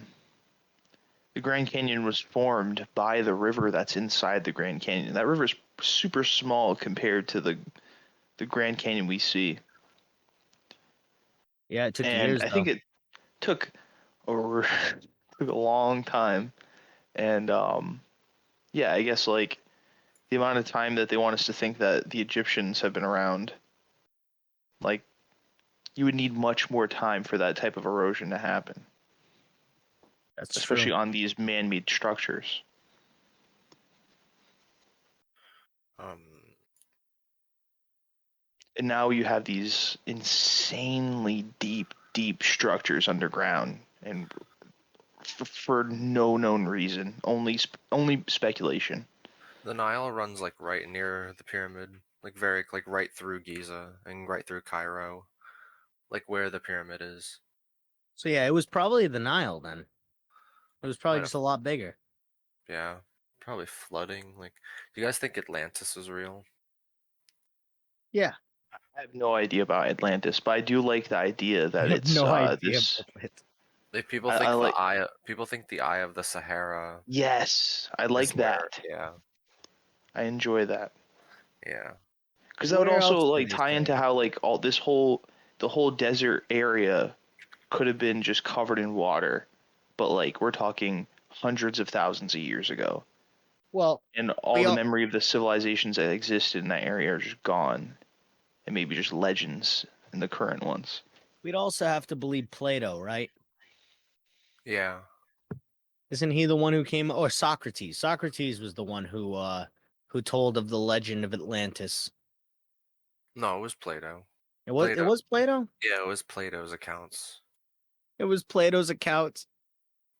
the Grand Canyon was formed by the river that's inside the Grand Canyon. That river is super small compared to the Grand Canyon we see, Yeah, it took and years I think though. it took over took a long time. And yeah, I guess like the amount of time that they want us to think that the Egyptians have been around, like you would need much more time for that type of erosion to happen, That's true. especially on these man-made structures. um And now you have these insanely deep structures underground, and for no known reason, only speculation. The Nile runs like right near the pyramid, like right through Giza and right through Cairo, like where the pyramid is. So yeah, it was probably the Nile then. It was probably Might just have, a lot bigger. yeah, probably flooding. Like, do you guys think Atlantis is real? Yeah, I have no idea about Atlantis, but I do like the idea I that have it's no idea this. about it. Like I like. people think the eye of the Sahara Yes, I is like where, that. yeah, I enjoy that yeah. because that would Where also else do like they tie say? into how like all the whole desert area could have been just covered in water, but like we're talking hundreds of thousands of years ago, Well, and all we the all memory of the civilizations that existed in that area are just gone, and maybe just legends in the current ones. we'd also have to believe Plato, right? Yeah. Isn't he the one who came or Socrates? Socrates was the one who told of the legend of Atlantis. No, it was Plato. It Plato. was Plato? Yeah, it was Plato's accounts. It was Plato's account.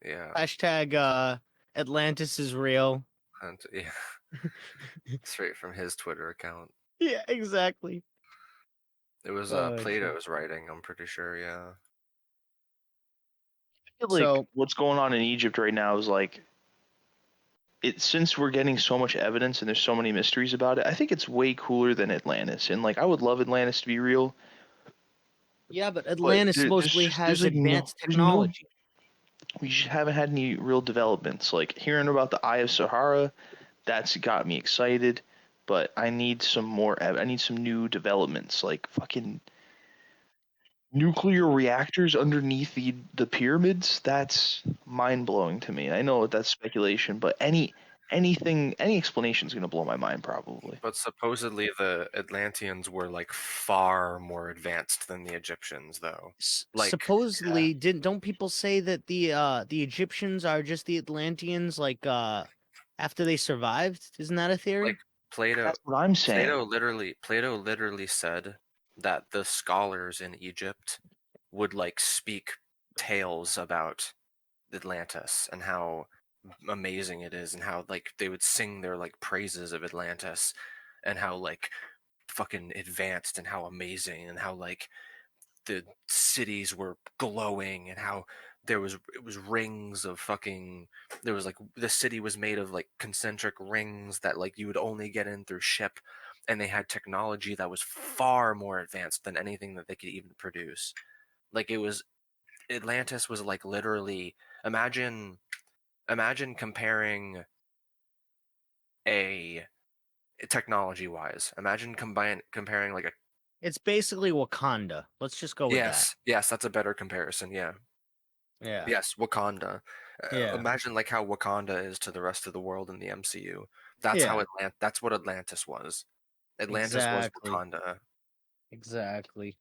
Yeah. Hashtag Atlantis is real. And yeah, straight from his Twitter account. Yeah, exactly. It was Oh, shit. Plato's writing, I'm pretty sure, yeah. I feel like So what's going on in Egypt right now is like it since we're getting so much evidence and there's so many mysteries about it. I think it's way cooler than Atlantis, and like I would love Atlantis to be real, yeah, but but Atlantis supposedly there's has like advanced there's no technology. we just haven't had any real developments. Like hearing about the Eye of Sahara, that's got me excited, but I need some more. I need some new developments, like fucking nuclear reactors underneath the pyramids. That's mind blowing to me. I know that's speculation, but any explanation is gonna blow my mind probably. But supposedly the Atlanteans were like far more advanced than the Egyptians, though. Like, Yeah. Supposedly, didn't don't people say that the Egyptians are just the Atlanteans like after they survived? Isn't that a like theory? Plato, That's what I'm saying. Plato literally said that the scholars in Egypt would like speak tales about Atlantis and how amazing it is and how like they would sing their like praises of Atlantis and how like fucking advanced and how amazing and how like the cities were glowing and how it was rings of fucking there was like the city was made of like concentric rings that like you would only get in through ship, and they had technology that was far more advanced than anything that they could even produce. Like it was Atlantis was like literally imagine comparing a technology wise. Imagine comparing like a It's basically Wakanda. Let's just go with that. yes, that's a better comparison. Yeah. Yeah. Yes, Wakanda. Yeah. Imagine like how Wakanda is to the rest of the world in the MCU. That's how Yeah. That's what Atlantis was. Atlantis was Exactly. Wakanda. Exactly.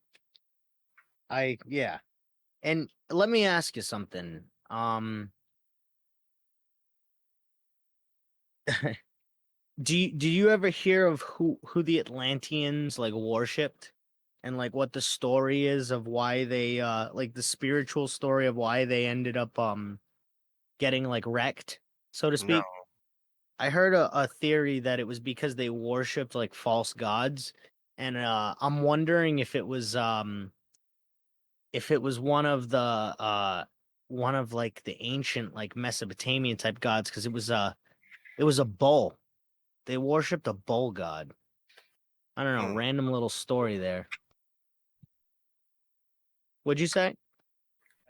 Yeah. And let me ask you something. Do you ever hear of who the Atlanteans like worshipped and like what the story is of why they like the spiritual story of why they ended up getting like wrecked, so to No, speak? I heard a theory that it was because they worshipped like false gods, and I'm wondering if it was one of like the ancient like Mesopotamian type gods, because it was a bull. They worshipped a bull god. I don't know, hmm. random little story there. What'd you say?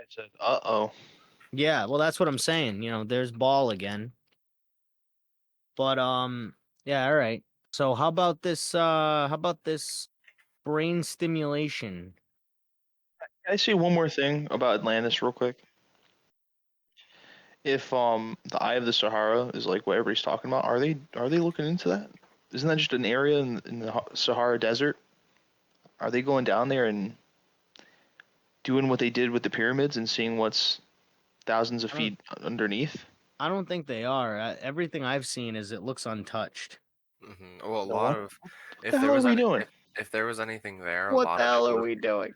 I said, "Uh oh." Yeah, well that's what I'm saying. You know, there's ball again. But yeah, all right. So how about this brain stimulation? Can I say one more thing about Atlantis real quick? If the Eye of the Sahara is like what everybody's talking about, are they looking into that? Isn't that just an area in the Sahara Desert? Are they going down there and doing what they did with the pyramids and seeing what's thousands of I don't feet underneath? I don't think they are. Everything I've seen is it looks untouched. Well, a So lot what of the hell are we doing? if there was anything there, a What lot the of hell it are would. we doing?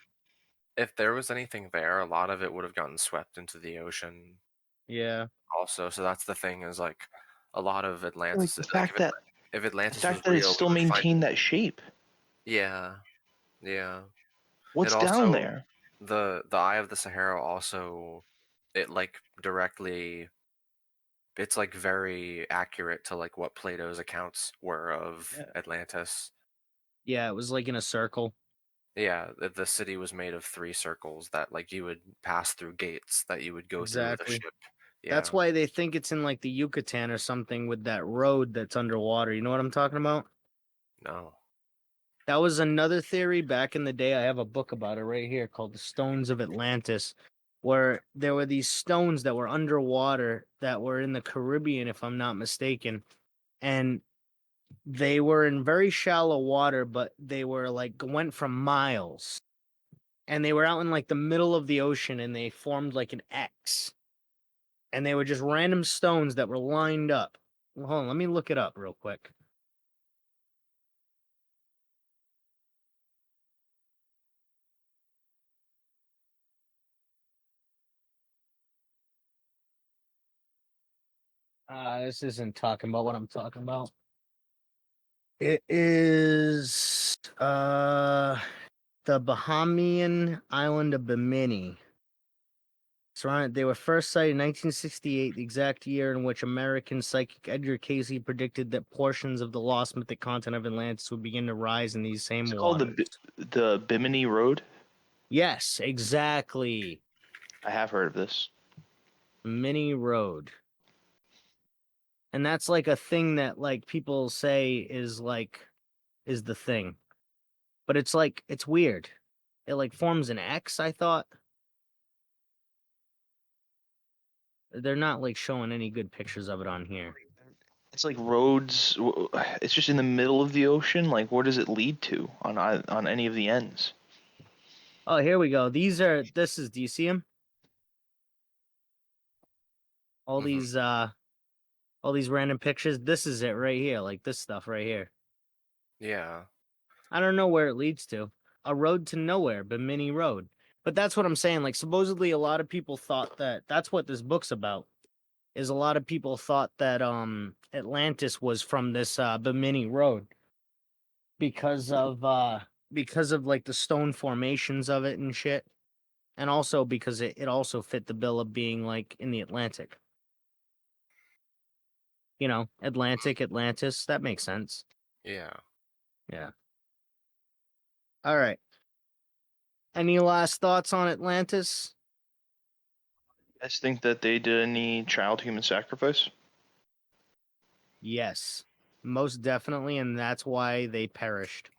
If there was anything there, a lot of it would have gotten swept into the ocean. Yeah. Also, so that's the thing is like a lot of Like Atlantis. the Like fact that if the Atlantis was fact that it real, we still would find. maintained that shape. Yeah, yeah. It What's down also there? the Eye of the Sahara also it like directly it's like very accurate to like what Plato's accounts were of Yeah. Atlantis. Yeah, it was like in a circle. Yeah, the city was made of 3 circles that like you would pass through gates that you would go through with a Exactly. ship. That's Yeah, why they think it's in like the Yucatan or something with that road that's underwater. You know what I'm talking about? no. That was another theory back in the day. I have a book about it right here called The Stones of Atlantis, where there were these stones that were underwater that were in the Caribbean, if I'm not mistaken. And they were in very shallow water, but they were like went from miles. And they were out in like the middle of the ocean and they formed like an X. And they were just random stones that were lined up. Well, hold on, let me look it up real quick. This isn't talking about what I'm talking about. It is the Bahamian island of Bimini. Surrounded, they were first sighted in 1968, the exact year in which American psychic Edgar Casey predicted that portions of the lost mythic continent of Atlantis would begin to rise in these same It's called waters. the Bimini Road. Yes, exactly. I have heard of this. Mini Road. And that's like a thing that like people say is the thing. But it's like it's weird. It like forms an X, I thought. They're not like showing any good pictures of it on here. It's like roads. It's just in the middle of the ocean. Like, where does it lead to on any of the ends? Oh, here we go. This is, do you see them? All Hmm. these all these random pictures. This is it right here, like this stuff right here. Yeah, I don't know where it leads to. A road to nowhere, Bimini Road. But that's what I'm saying. Like supposedly a lot of people thought that that's what this book's about. Is a lot of people thought that Atlantis was from this Bimini Road because of like the stone formations of it and shit. And also because it also fit the bill of being like in the Atlantic. You know, Atlantic, Atlantis, that makes sense. yeah. Yeah. All right. Any last thoughts on Atlantis? You guys think that they did any child human sacrifice? Yes. Most definitely, and that's why they perished.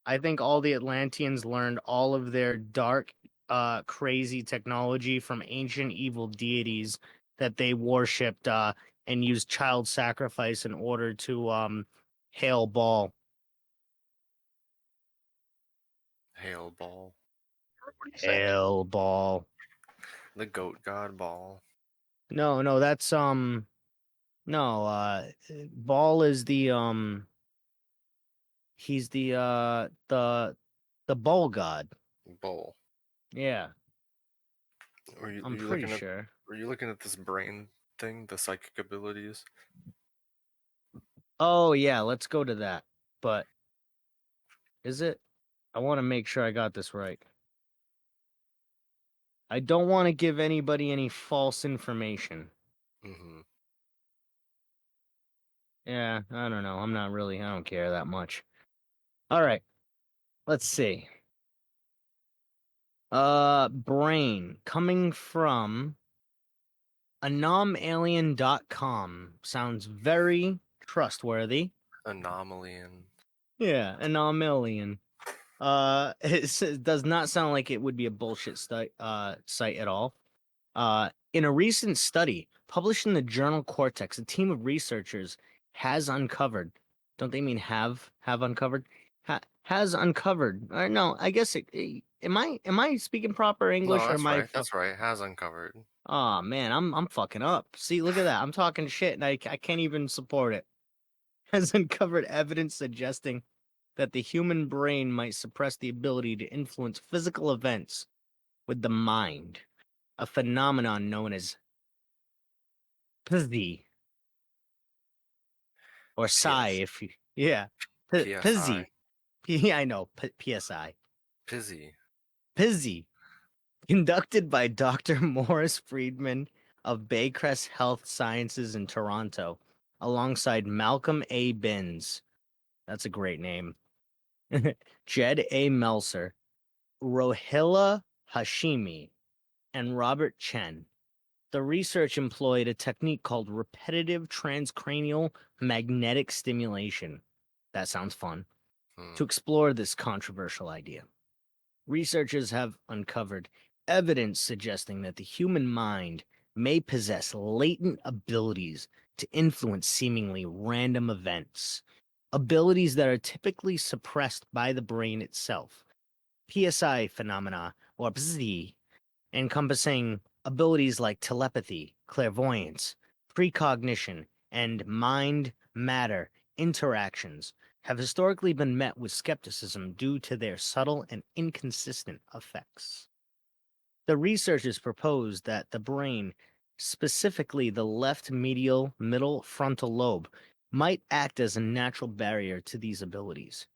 I think all the Atlanteans learned all of their dark, crazy technology from ancient evil deities that they worshipped and used child sacrifice in order to hail Baal. Hail ball, What do you think? Hail Baal. the goat god ball. No, that's no, Baal is the he's the ball god. Bull. Yeah, Were you, I'm you pretty looking at? sure. Were you looking at this brain thing, the psychic abilities? Oh yeah, let's go to that. But is it? I want to make sure I got this right. I don't want to give anybody any false information. Mm-hmm. Yeah, I don't know. I don't care that much. All right. Let's see. Brain coming from anomalien.com sounds very trustworthy. Anomalian. Yeah, anomalien. It does not sound like it would be a bullshit site at all. In a recent study published in the journal Cortex, a team of researchers has uncovered. Don't they mean have uncovered? Has uncovered. Or no, I guess am I speaking proper No, English or that's am I? right. That's right. Has uncovered. Oh man, I'm fucking up. See, look at that. I'm talking shit and I can't even support it. has uncovered evidence suggesting that the human brain might suppress the ability to influence physical events with the mind, a phenomenon known as PSI, or psi, PS, if you, yeah, PSI, PSI. Yeah, I know, PSI. Pizzy. PSI, conducted by Dr. Morris Friedman of Baycrest Health Sciences in Toronto, alongside Malcolm A. Binns. That's a great name. Jed A. Melser, Rohila Hashimi, and Robert Chen. The research employed a technique called repetitive transcranial magnetic stimulation. That sounds fun. To explore this controversial idea. Researchers have uncovered evidence suggesting that the human mind may possess latent abilities to influence seemingly random events, abilities that are typically suppressed by the brain itself. PSI phenomena, or PSI, encompassing abilities like telepathy, clairvoyance, precognition, and mind matter interactions, have historically been met with skepticism due to their subtle and inconsistent effects. The researchers proposed that the brain, specifically the left medial middle frontal lobe, might act as a natural barrier to these abilities.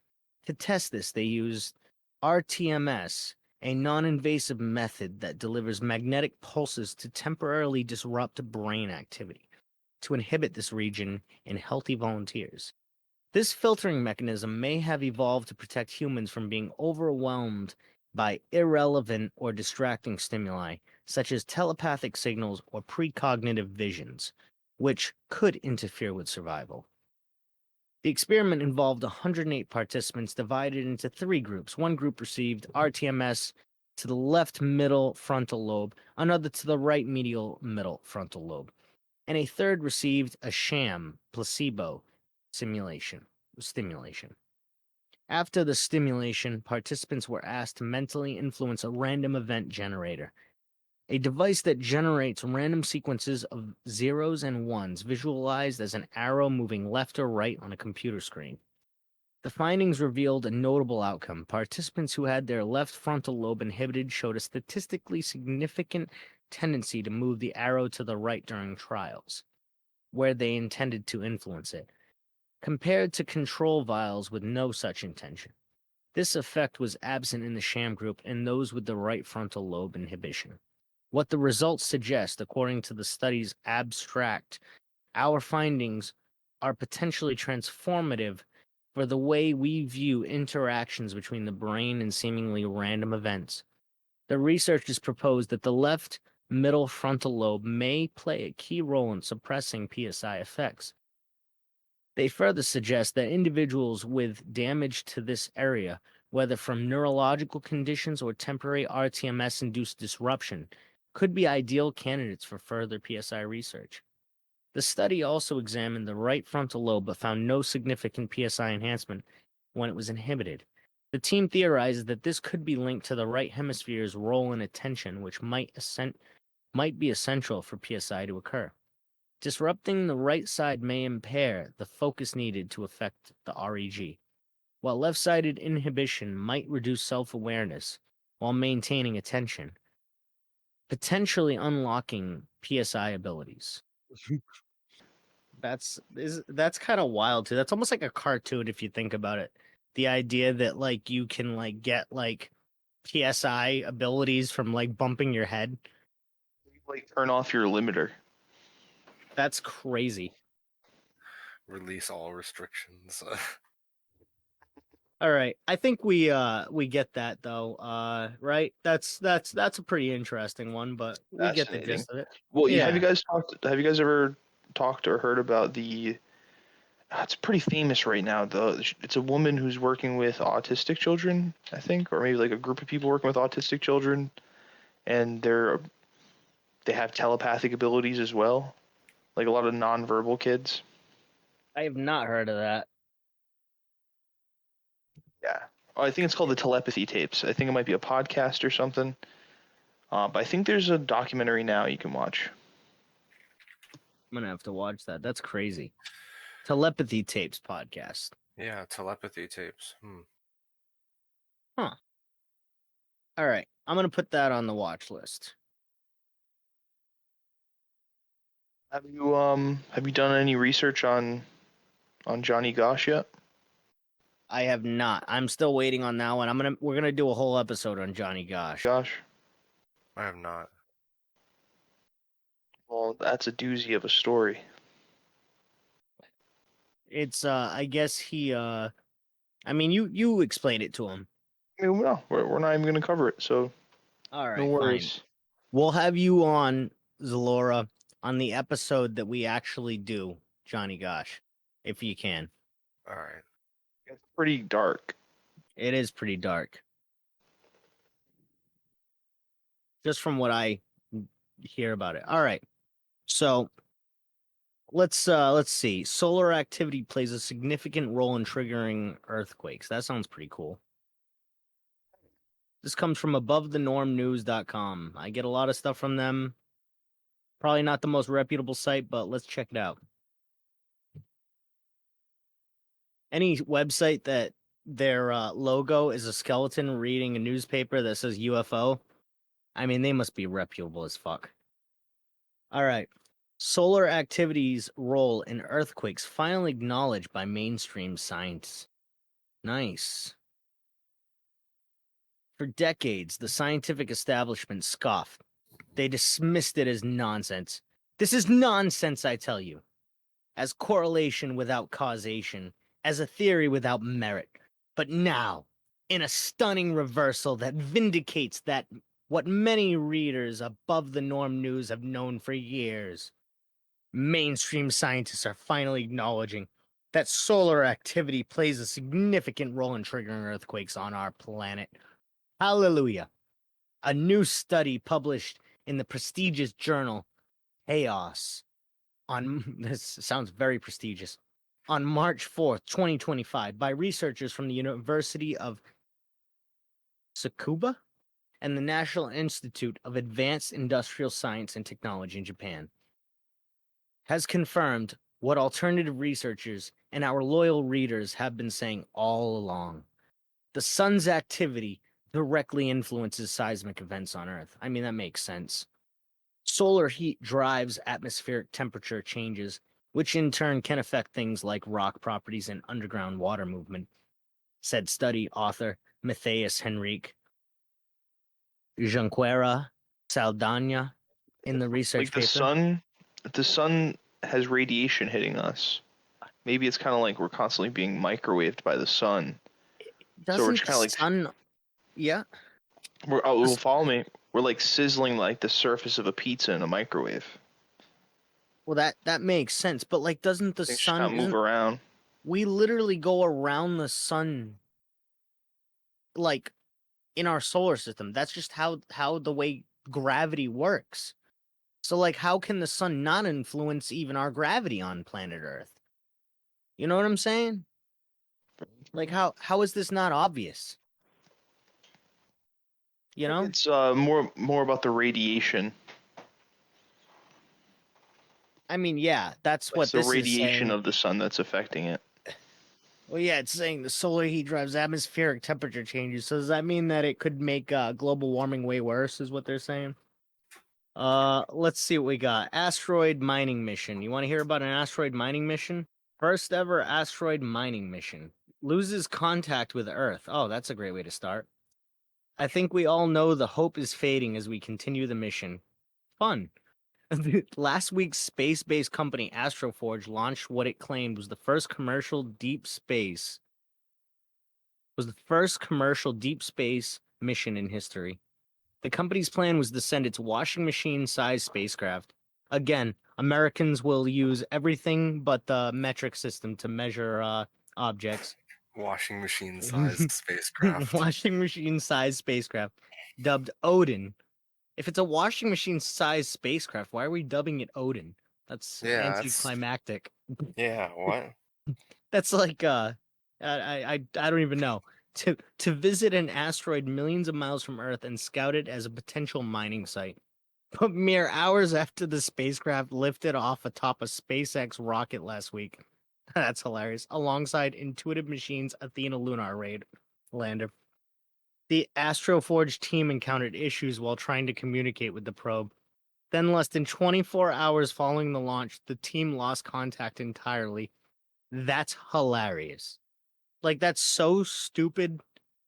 To test this, they used RTMS, a non-invasive method that delivers magnetic pulses to temporarily disrupt brain activity, to inhibit this region in healthy volunteers. This filtering mechanism may have evolved to protect humans from being overwhelmed by irrelevant or distracting stimuli, such as telepathic signals or precognitive visions, which could interfere with survival. The experiment involved 108 participants divided into three groups. One group received RTMS to the left middle frontal lobe, another to the right medial middle frontal lobe, and a third received a sham placebo stimulation. After the stimulation, participants were asked to mentally influence a random event generator, a device that generates random sequences of zeros and ones visualized as an arrow moving left or right on a computer screen. The findings revealed a notable outcome. Participants who had their left frontal lobe inhibited showed a statistically significant tendency to move the arrow to the right during trials, where they intended to influence it, compared to control vials with no such intention. This effect was absent in the sham group and those with the right frontal lobe inhibition. What the results suggest, according to the study's abstract, our findings are potentially transformative for the way we view interactions between the brain and seemingly random events. The researchers proposed that the left middle frontal lobe may play a key role in suppressing PSI effects. They further suggest that individuals with damage to this area, whether from neurological conditions or temporary RTMS-induced disruption, could be ideal candidates for further PSI research. The study also examined the right frontal lobe but found no significant PSI enhancement when it was inhibited. The team theorized that this could be linked to the right hemisphere's role in attention, which might be essential for PSI to occur. Disrupting the right side may impair the focus needed to affect the REG, while left-sided inhibition might reduce self-awareness while maintaining attention, potentially unlocking PSI abilities. That's kind of wild too. That's almost like a cartoon if you think about it. The idea that like you can like get like PSI abilities from like bumping your head. Like turn off your limiter. That's crazy. Release all restrictions. All right. I think we get that though. Right? That's a pretty interesting one, but we get the Fascinating. gist of it. Well, have Yeah. you guys talked? Have you guys ever talked or heard about the? It's pretty famous right now. It's a woman who's working with autistic children, I think, or maybe like a group of people working with autistic children, and they have telepathic abilities as well, like a lot of nonverbal kids. I have not heard of that. Yeah. Oh, I think it's called the telepathy tapes. I think it might be a podcast or something. But I think there's a documentary now you can watch. I'm gonna have to watch that. That's crazy. Telepathy Tapes podcast. Yeah, telepathy tapes. Huh. All right. I'm going to put that on the watch list. Have you done any research on Johnny Gosh yet? I have not. I'm still waiting on that one. We're going to do a whole episode on Johnny Gosh. Gosh. I have not. Well, that's a doozy of a story. It's I guess he I mean you explain it to him. I mean, no, we're not even going to cover it, so All right, no worries. fine. We'll have you on, Zalora, on the episode that we actually do Johnny Gosh, if you can. All right. It's pretty dark. It is pretty dark. Just from what I hear about it. All right. So let's see. Solar activity plays a significant role in triggering earthquakes. That sounds pretty cool. This comes from AboveTheNormNews.com. I get a lot of stuff from them. Probably not the most reputable site, but let's check it out. Any website that their logo is a skeleton reading a newspaper that says UFO, I mean, they must be reputable as fuck. All right. Solar activity's role in earthquakes finally acknowledged by mainstream science. Nice. For decades, the scientific establishment scoffed. They dismissed it as nonsense. This is nonsense, I tell you. As correlation without causation, as a theory without merit. But now, in a stunning reversal that vindicates that what many readers above the norm news have known for years, mainstream scientists are finally acknowledging that solar activity plays a significant role in triggering earthquakes on our planet. Hallelujah. A new study published in the prestigious journal HELIOS on this sounds very prestigious on March 4th, 2025 by researchers from the University of Tsukuba and the National Institute of Advanced Industrial Science and Technology in Japan has confirmed what alternative researchers and our loyal readers have been saying all along. The sun's activity directly influences seismic events on Earth. I mean, that makes sense. Solar heat drives atmospheric temperature changes, which in turn can affect things like rock properties and underground water movement, said study author Matthias Henrique Junqueira Saldana in the research Like the paper. sun has radiation hitting us. Maybe it's kind of like we're constantly being microwaved by the sun. So we're Doesn't just the kind of like sun... Yeah. well, follow me. We're like sizzling like the surface of a pizza in a microwave. Well, that makes sense, but like, doesn't the Things just kind sun... of move around. We literally go around the sun, like, in our solar system. That's just how the way gravity works. So, like, how can the sun not influence even our gravity on planet Earth? You know what I'm saying? Like, how is this not obvious? You I think know? it's more about the radiation. I mean, yeah, that's It's what the this is radiation saying. of the sun that's affecting it. Well, yeah, it's saying the solar heat drives atmospheric temperature changes. So does that mean that it could make global warming way worse, is what they're saying? Let's see what we got. Asteroid mining mission. You want to hear about an asteroid mining mission? First ever asteroid mining mission. Loses contact with Earth. Oh, that's a great way to start. I think we all know the hope is fading as we continue the mission. Fun. Last week's space-based company Astroforge launched what it claimed was the first commercial deep space mission in history. The company's plan was to send its washing machine-sized spacecraft. Again, Americans will use everything but the metric system to measure objects. Washing machine sized spacecraft. Washing machine-sized spacecraft, dubbed Odin. If it's a washing machine-sized spacecraft, why are we dubbing it Odin? That's Yeah, anticlimactic. Yeah, what? That's like I don't even know. To visit an asteroid millions of miles from Earth and scout it as a potential mining site. But mere hours after the spacecraft lifted off atop a SpaceX rocket last week. That's hilarious. Alongside Intuitive Machines' Athena lunar lander. The Astroforge team encountered issues while trying to communicate with the probe. Then, less than 24 hours following the launch, the team lost contact entirely. That's hilarious. Like, that's so stupid,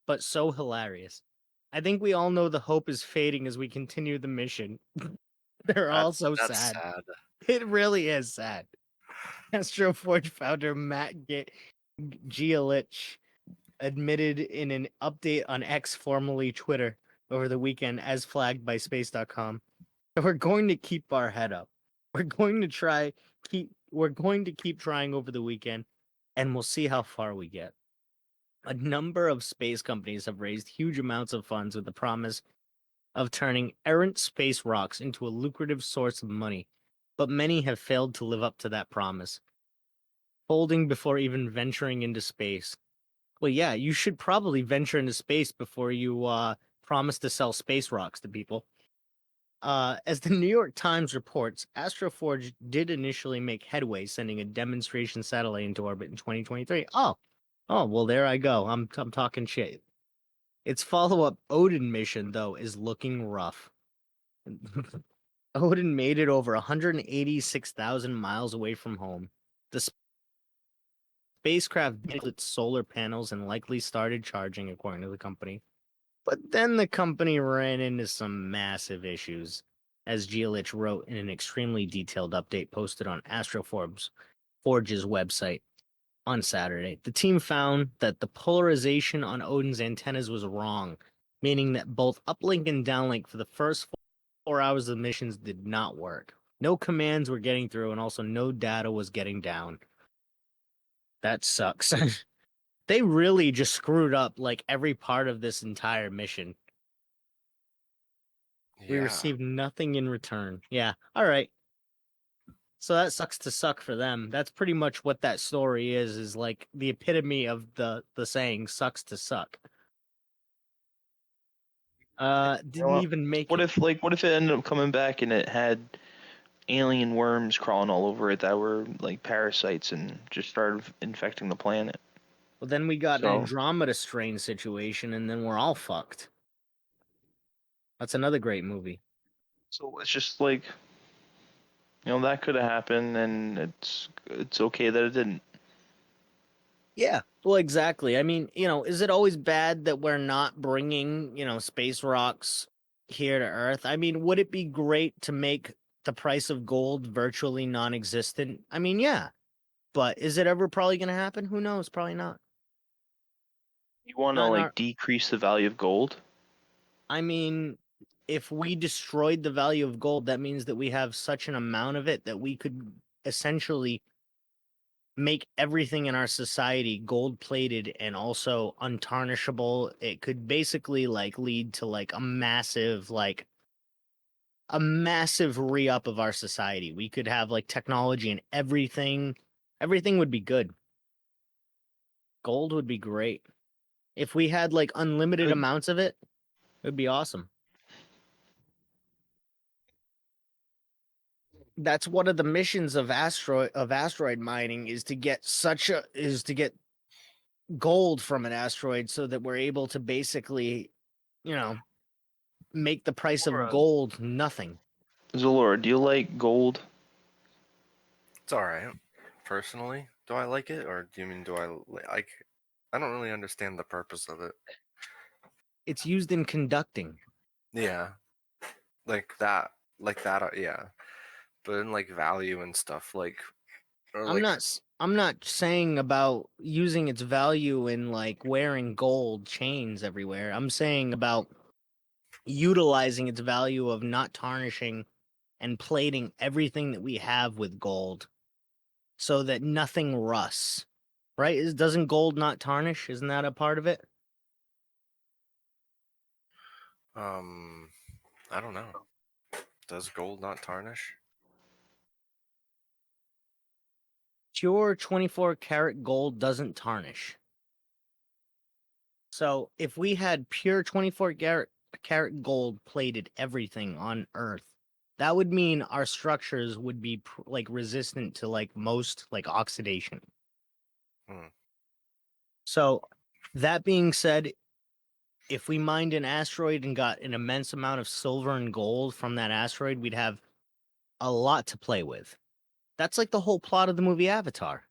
but so hilarious. I think we all know the hope is fading as we continue the mission. They're all so That's sad. sad. It really is sad. Astroforge founder Matt Gielich admitted in an update on X, formerly Twitter, over the weekend, as flagged by Space.com. We're going to keep our head up. We're going to keep trying over the weekend, and we'll see how far we get. A number of space companies have raised huge amounts of funds with the promise of turning errant space rocks into a lucrative source of money, but many have failed to live up to that promise, folding before even venturing into space. Well, yeah, you should probably venture into space before you promise to sell space rocks to people. As the New York Times reports, Astroforge did initially make headway, sending a demonstration satellite into orbit in 2023. Oh, well, there I go. I'm talking shit. Its follow-up Odin mission, though, is looking rough. Odin made it over 186,000 miles away from home. The spacecraft built its solar panels and likely started charging, according to the company. But then the company ran into some massive issues, as Gielich wrote in an extremely detailed update posted on Astroforge's website on Saturday. The team found that the polarization on Odin's antennas was wrong, meaning that both uplink and downlink for the first 4 hours of the missions did not work. No commands were getting through, and also no data was getting down. That sucks. They really just screwed up like every part of this entire mission. We Yeah. received nothing in return. Yeah. All right. So that sucks to suck for them. That's pretty much what that story is like the epitome of the saying sucks to suck. Didn't Well, even make what it. if it ended up coming back and it had alien worms crawling all over it that were like parasites and just started infecting the planet? Well, then we got an So Andromeda strain situation, and then we're all fucked. That's another great movie. so it's just like, that could have happened, and it's okay that it didn't. Yeah, well, exactly. I mean, is it always bad that we're not bringing, space rocks here to Earth? I mean, would it be great to make the price of gold virtually non-existent? I mean, yeah, but is it ever probably going to happen? Who knows? Probably not. You want to Not in like our. decrease the value of gold? I mean, if we destroyed the value of gold, that means that we have such an amount of it that we could essentially make everything in our society gold plated and also untarnishable. It could basically like lead to like a massive re-up of our society. We could have like technology and everything. Everything would be good. Gold would be great. If we had like unlimited Could amounts of it, it would be awesome. That's one of the missions of asteroid mining is to get gold from an asteroid so that we're able to basically, you know, make the price of gold nothing. Zalora, do you like gold? It's all right. Personally, do I like it, or do you mean do I like? I don't really understand the purpose of it. It's used in conducting. Yeah, like that, yeah. But in like value and stuff, like, or I'm like, not saying about using its value in like wearing gold chains everywhere. I'm saying about utilizing its value of not tarnishing and plating everything that we have with gold so that nothing rusts. Right? Doesn't gold not tarnish? Isn't that a part of it? I don't know. Does gold not tarnish? Pure 24 karat gold doesn't tarnish. So if we had pure 24 karat gold plated everything on Earth, that would mean our structures would be like resistant to like most like oxidation. Hmm. So, that being said, if we mined an asteroid and got an immense amount of silver and gold from that asteroid, we'd have a lot to play with. That's like the whole plot of the movie Avatar.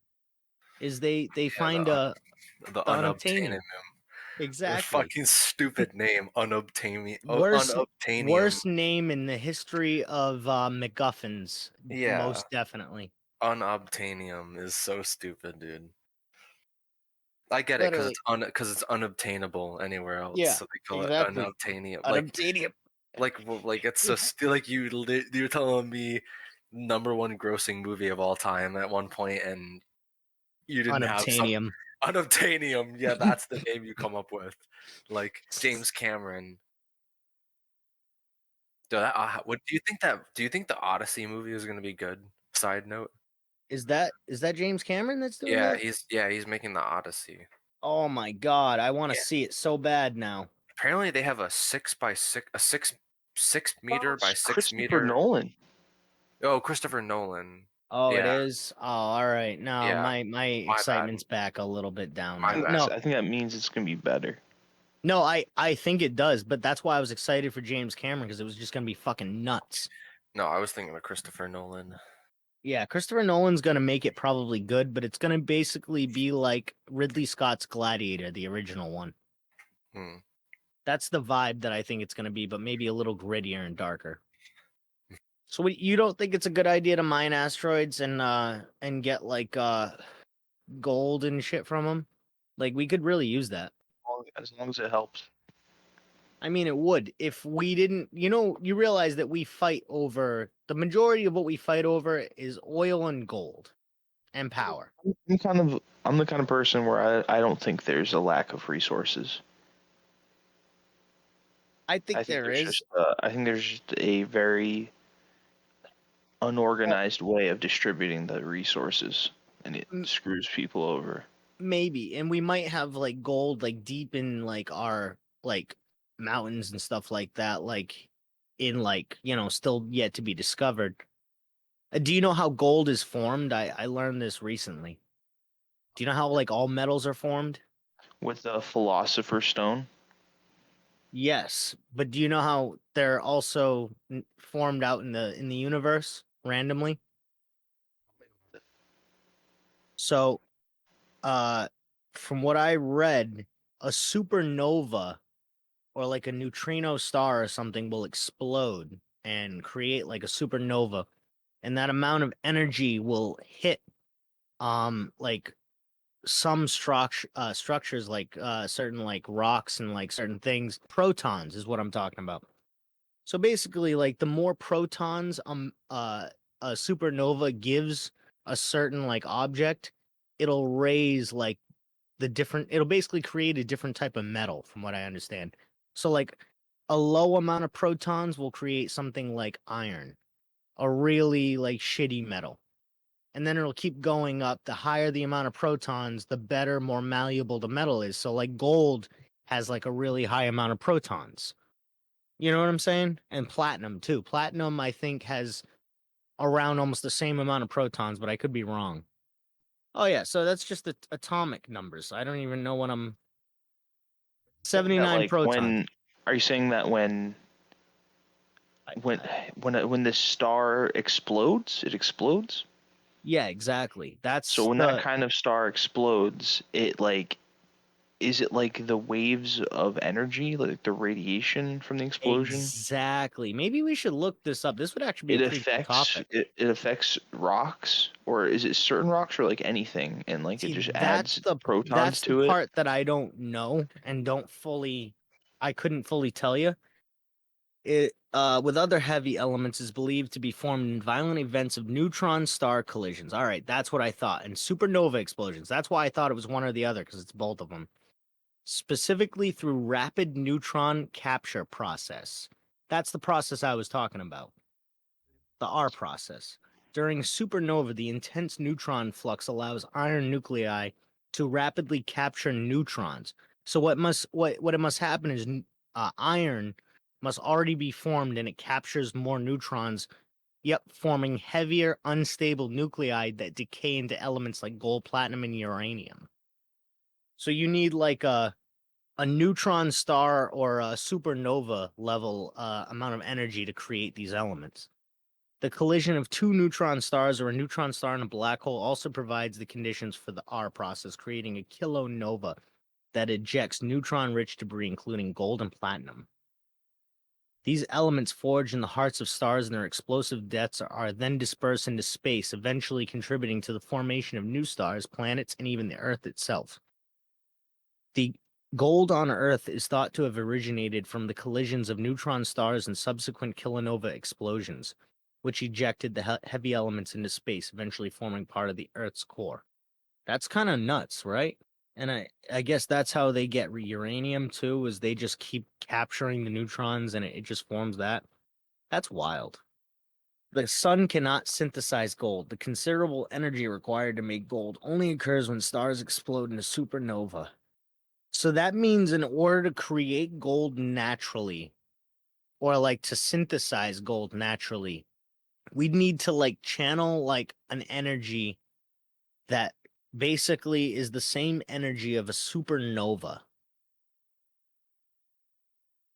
Is they Yeah, find the the unobtainium. unobtainium. The Exactly. fucking stupid name, unobtainium. Worst Unobtainium. worst name in the history of MacGuffins, Yeah, most definitely. unobtainium is so stupid, dude. I get it because Literally. it's because it's unobtainable anywhere else, Yeah, so they call it exactly. unobtainium. Unobtainium. Like it's so like you're telling me number one grossing movie of all time at one point, and you didn't have some Unobtainium. unobtainium. Yeah, that's the name you come up with, like James Cameron. What do you think that? Do you think the Odyssey movie is going to be good? Side note. Is that James Cameron that's doing Yeah, that? he's making the Odyssey. Oh my god, I want to Yeah. see it so bad now. Apparently, they have a 6 by 6, a 6 meter Oh, by it's 6 meter. Christopher Nolan. Oh, Christopher Nolan. Oh, it Yeah, is. Oh, all right. Now yeah. my My bad. excitement's back a little bit down My now. bad. No, I think that means it's gonna be better. no, I think it does, but that's why I was excited for James Cameron because it was just gonna be fucking nuts. No, I was thinking of Christopher Nolan. Yeah, Christopher Nolan's gonna make it probably good, but it's gonna basically be like Ridley Scott's Gladiator, the original one. Hmm. That's the vibe that I think it's gonna be, but maybe a little grittier and darker. So you don't think it's a good idea to mine asteroids and get like gold and shit from them? Like we could really use that. As long as it helps. I mean, it would if we didn't. You realize that we fight over the majority of what we fight over is oil and gold and power. I'm the kind of person where I don't think there's a lack of resources. I think there is. I think there's just a very Well, unorganized way of distributing the resources, and it m- screws people over. maybe, and we might have like gold like deep in like our like mountains and stuff like that, like in like still yet to be discovered. Do you know how gold is formed? I learned this recently. Do you know how like all metals are formed? With the Philosopher's Stone, Yes, but do you know how they're also formed out in the universe randomly? So, uh, from what I read, a supernova or like a neutrino star or something will explode and create like a supernova, and that amount of energy will hit like some structures like certain like rocks and like certain things. Protons is what I'm talking about. So basically, like the more protons a supernova gives a certain like object, it'll raise like it'll basically create a different type of metal, from what I understand. So like a low amount of protons will create something like iron, a really like shitty metal. And then it'll keep going up. The higher the amount of protons, the better, more malleable the metal is. So like gold has like a really high amount of protons. You know what I'm saying? And platinum too. Platinum, I think, has around almost the same amount of protons, but I could be wrong. Oh yeah, so that's just the atomic numbers. I don't even know what I'm. saying that 79 like protons. when are you saying that I, when I, when this star explodes, it explodes? yeah, exactly. So That's when that the kind of star explodes, it like is it like the waves of energy, like the radiation from the explosion? exactly. Maybe we should look this up. This would actually be a pretty cool topic. It affects rocks, or is it certain rocks, or like anything, and like it See, just that's adds the protons that's the to it? part that I don't know and I couldn't fully tell you. It with other heavy elements is believed to be formed in violent events of neutron star collisions. All right, that's what I thought. And supernova explosions. That's why I thought it was one or the other because it's both of them. Specifically through rapid neutron capture process. That's the process I was talking about. The R process. During supernova, the intense neutron flux allows iron nuclei to rapidly capture neutrons. So what it must happen is iron must already be formed and it captures more neutrons Yep, forming heavier, unstable nuclei that decay into elements like gold, platinum, and uranium. So you need like a neutron star or a supernova level amount of energy to create these elements. The collision of two neutron stars or a neutron star and a black hole also provides the conditions for the R process, creating a kilonova that ejects neutron-rich debris, including gold and platinum. These elements forged in the hearts of stars and their explosive deaths are then dispersed into space, eventually contributing to the formation of new stars, planets, and even the Earth itself. The gold on Earth is thought to have originated from the collisions of neutron stars and subsequent kilonova explosions, which ejected the heavy elements into space, eventually forming part of the Earth's core. That's kind of nuts, right? And I guess that's how they get uranium too, is they just keep capturing the neutrons and it just forms that. That's wild. The sun cannot synthesize gold. The considerable energy required to make gold only occurs when stars explode in a supernova. So that means in order to create gold naturally, or like to synthesize gold naturally, we'd need to like channel like an energy that basically is the same energy of a supernova.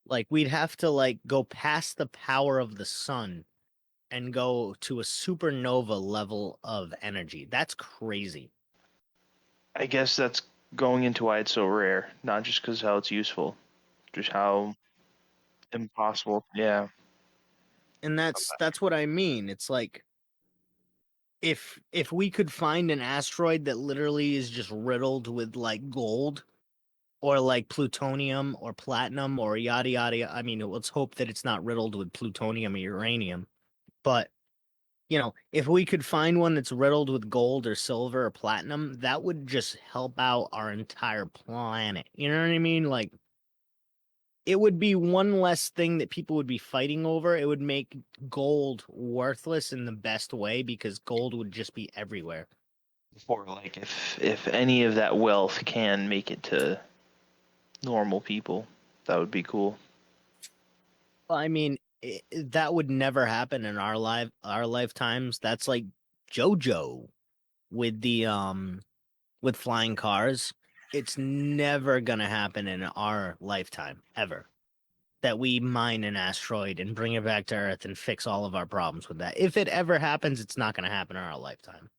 Like we'd have to like go past the power of the sun and go to a supernova level of energy. That's crazy. I guess that's going into why it's so rare, not just because how it's useful, just how impossible. Yeah. And that's what I mean. It's like if we could find an asteroid that literally is just riddled with like gold or like plutonium or platinum or yada yada. I mean, let's hope that it's not riddled with plutonium or uranium. But you know, if we could find one that's riddled with gold or silver or platinum, that would just help out our entire planet. You know what I mean? Like, it would be one less thing that people would be fighting over. It would make gold worthless in the best way because gold would just be everywhere. Or like if any of that wealth can make it to normal people, that would be cool. Well, I mean, that would never happen in our lifetimes. That's like JoJo with the with flying cars. It's never gonna happen in our lifetime ever. That we mine an asteroid and bring it back to Earth and fix all of our problems with that. If it ever happens, it's not gonna happen in our lifetime.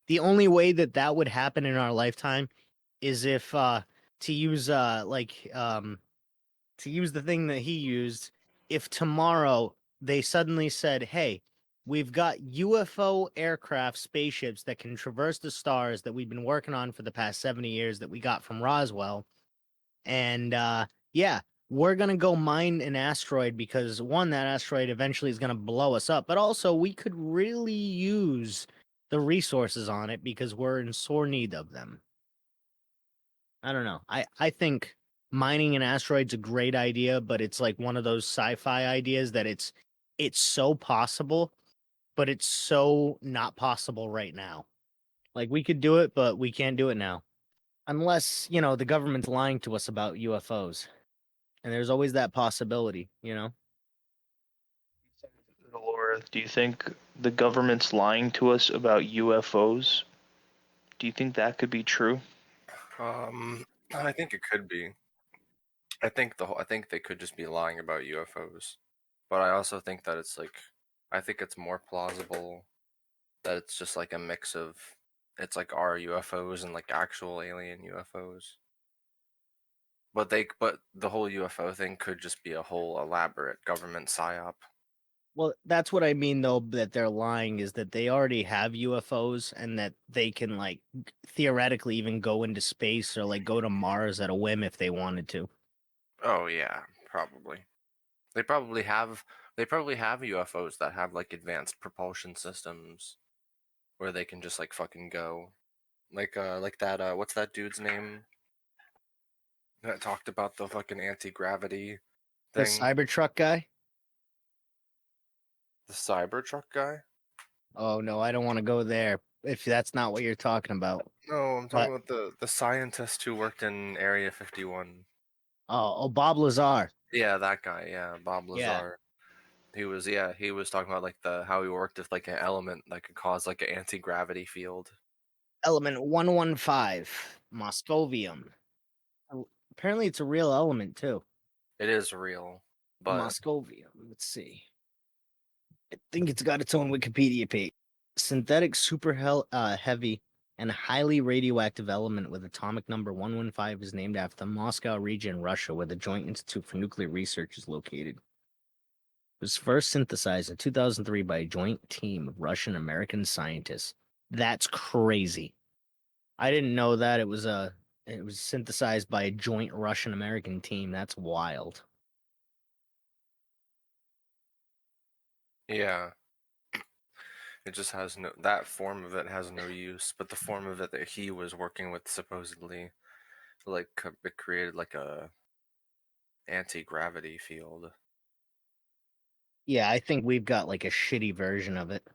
The only way that that would happen in our lifetime is if to use to use the thing that he used, if tomorrow they suddenly said, hey, we've got UFO aircraft spaceships that can traverse the stars that we've been working on for the past 70 years that we got from Roswell. And yeah, we're going to go mine an asteroid because one, that asteroid eventually is going to blow us up, but also we could really use the resources on it because we're in sore need of them. I don't know. I think mining an asteroid's a great idea, but it's like one of those sci-fi ideas that it's so possible, but it's so not possible right now. Like we could do it, but we can't do it now. Unless, you know, the government's lying to us about UFOs. And there's always that possibility, you know? Laura, do you think the government's lying to us about UFOs? Do you think that could be true? I think it could be. I think they could just be lying about UFOs. But I also think that it's like I think it's more plausible that it's just like a mix of it's like our UFOs and like actual alien UFOs. But the whole UFO thing could just be a whole elaborate government psyop. Well, that's what I mean though, that they're lying is that they already have UFOs and that they can like theoretically even go into space or like go to Mars at a whim if they wanted to. Oh yeah, probably. They probably have they probably have UFOs that have like advanced propulsion systems where they can just like fucking go. Like that what's that dude's name that talked about the fucking anti-gravity The thing? Cybertruck guy? The Cybertruck guy? Oh no, I don't want to go there if that's not what you're talking about. No, I'm But talking about the scientist who worked in Area 51. oh, Bob Lazar. Yeah, that guy. Yeah, Bob Yeah. Lazar. He was talking about like how he worked with like an element that could cause like an anti-gravity field. Element 115, Moscovium. Apparently, it's a real element too. It is real, but Moscovium. Let's see. I think it's got its own Wikipedia page. Synthetic super heavy and highly radioactive element with atomic number 115 is named after the Moscow region, Russia, where the Joint Institute for Nuclear Research is located. It was first synthesized in 2003 by a joint team of Russian American scientists. That's crazy. I didn't know that it was synthesized by a joint Russian American team. That's wild. yeah, it just has no that form of it has no use. But the form of it that he was working with supposedly, like it created like a anti-gravity field. Yeah, I think we've got like a shitty version of it.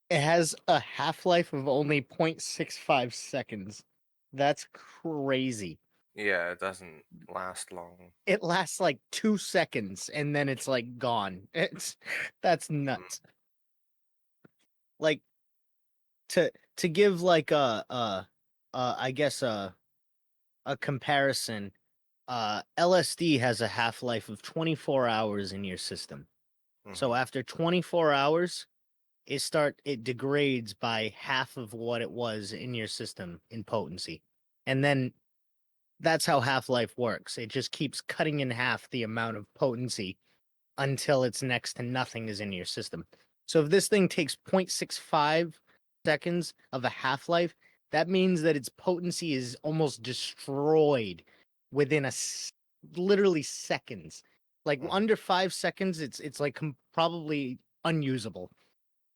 It has a half-life of only 0.65 seconds. That's crazy. Yeah, it doesn't last long. It lasts like 2 seconds and then it's like gone. That's nuts. Like to give like I guess a comparison, LSD has a half-life of 24 hours in your system. So Mhm. after 24 hours, it degrades by half of what it was in your system in potency. And then that's how half-life works. It just keeps cutting in half the amount of potency until it's next to nothing is in your system. So if this thing takes 0.65 seconds of a half-life, that means that its potency is almost destroyed within literally seconds. Like Mhm. under 5 seconds, it's like probably unusable.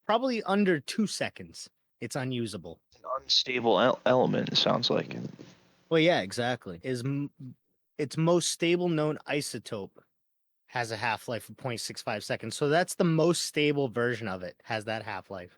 Probably under 2 seconds, it's unusable. An unstable element, it sounds like. Well, yeah, exactly. Its most stable known isotope has a half-life of 0.65 seconds. So that's the most stable version of it, has that half-life.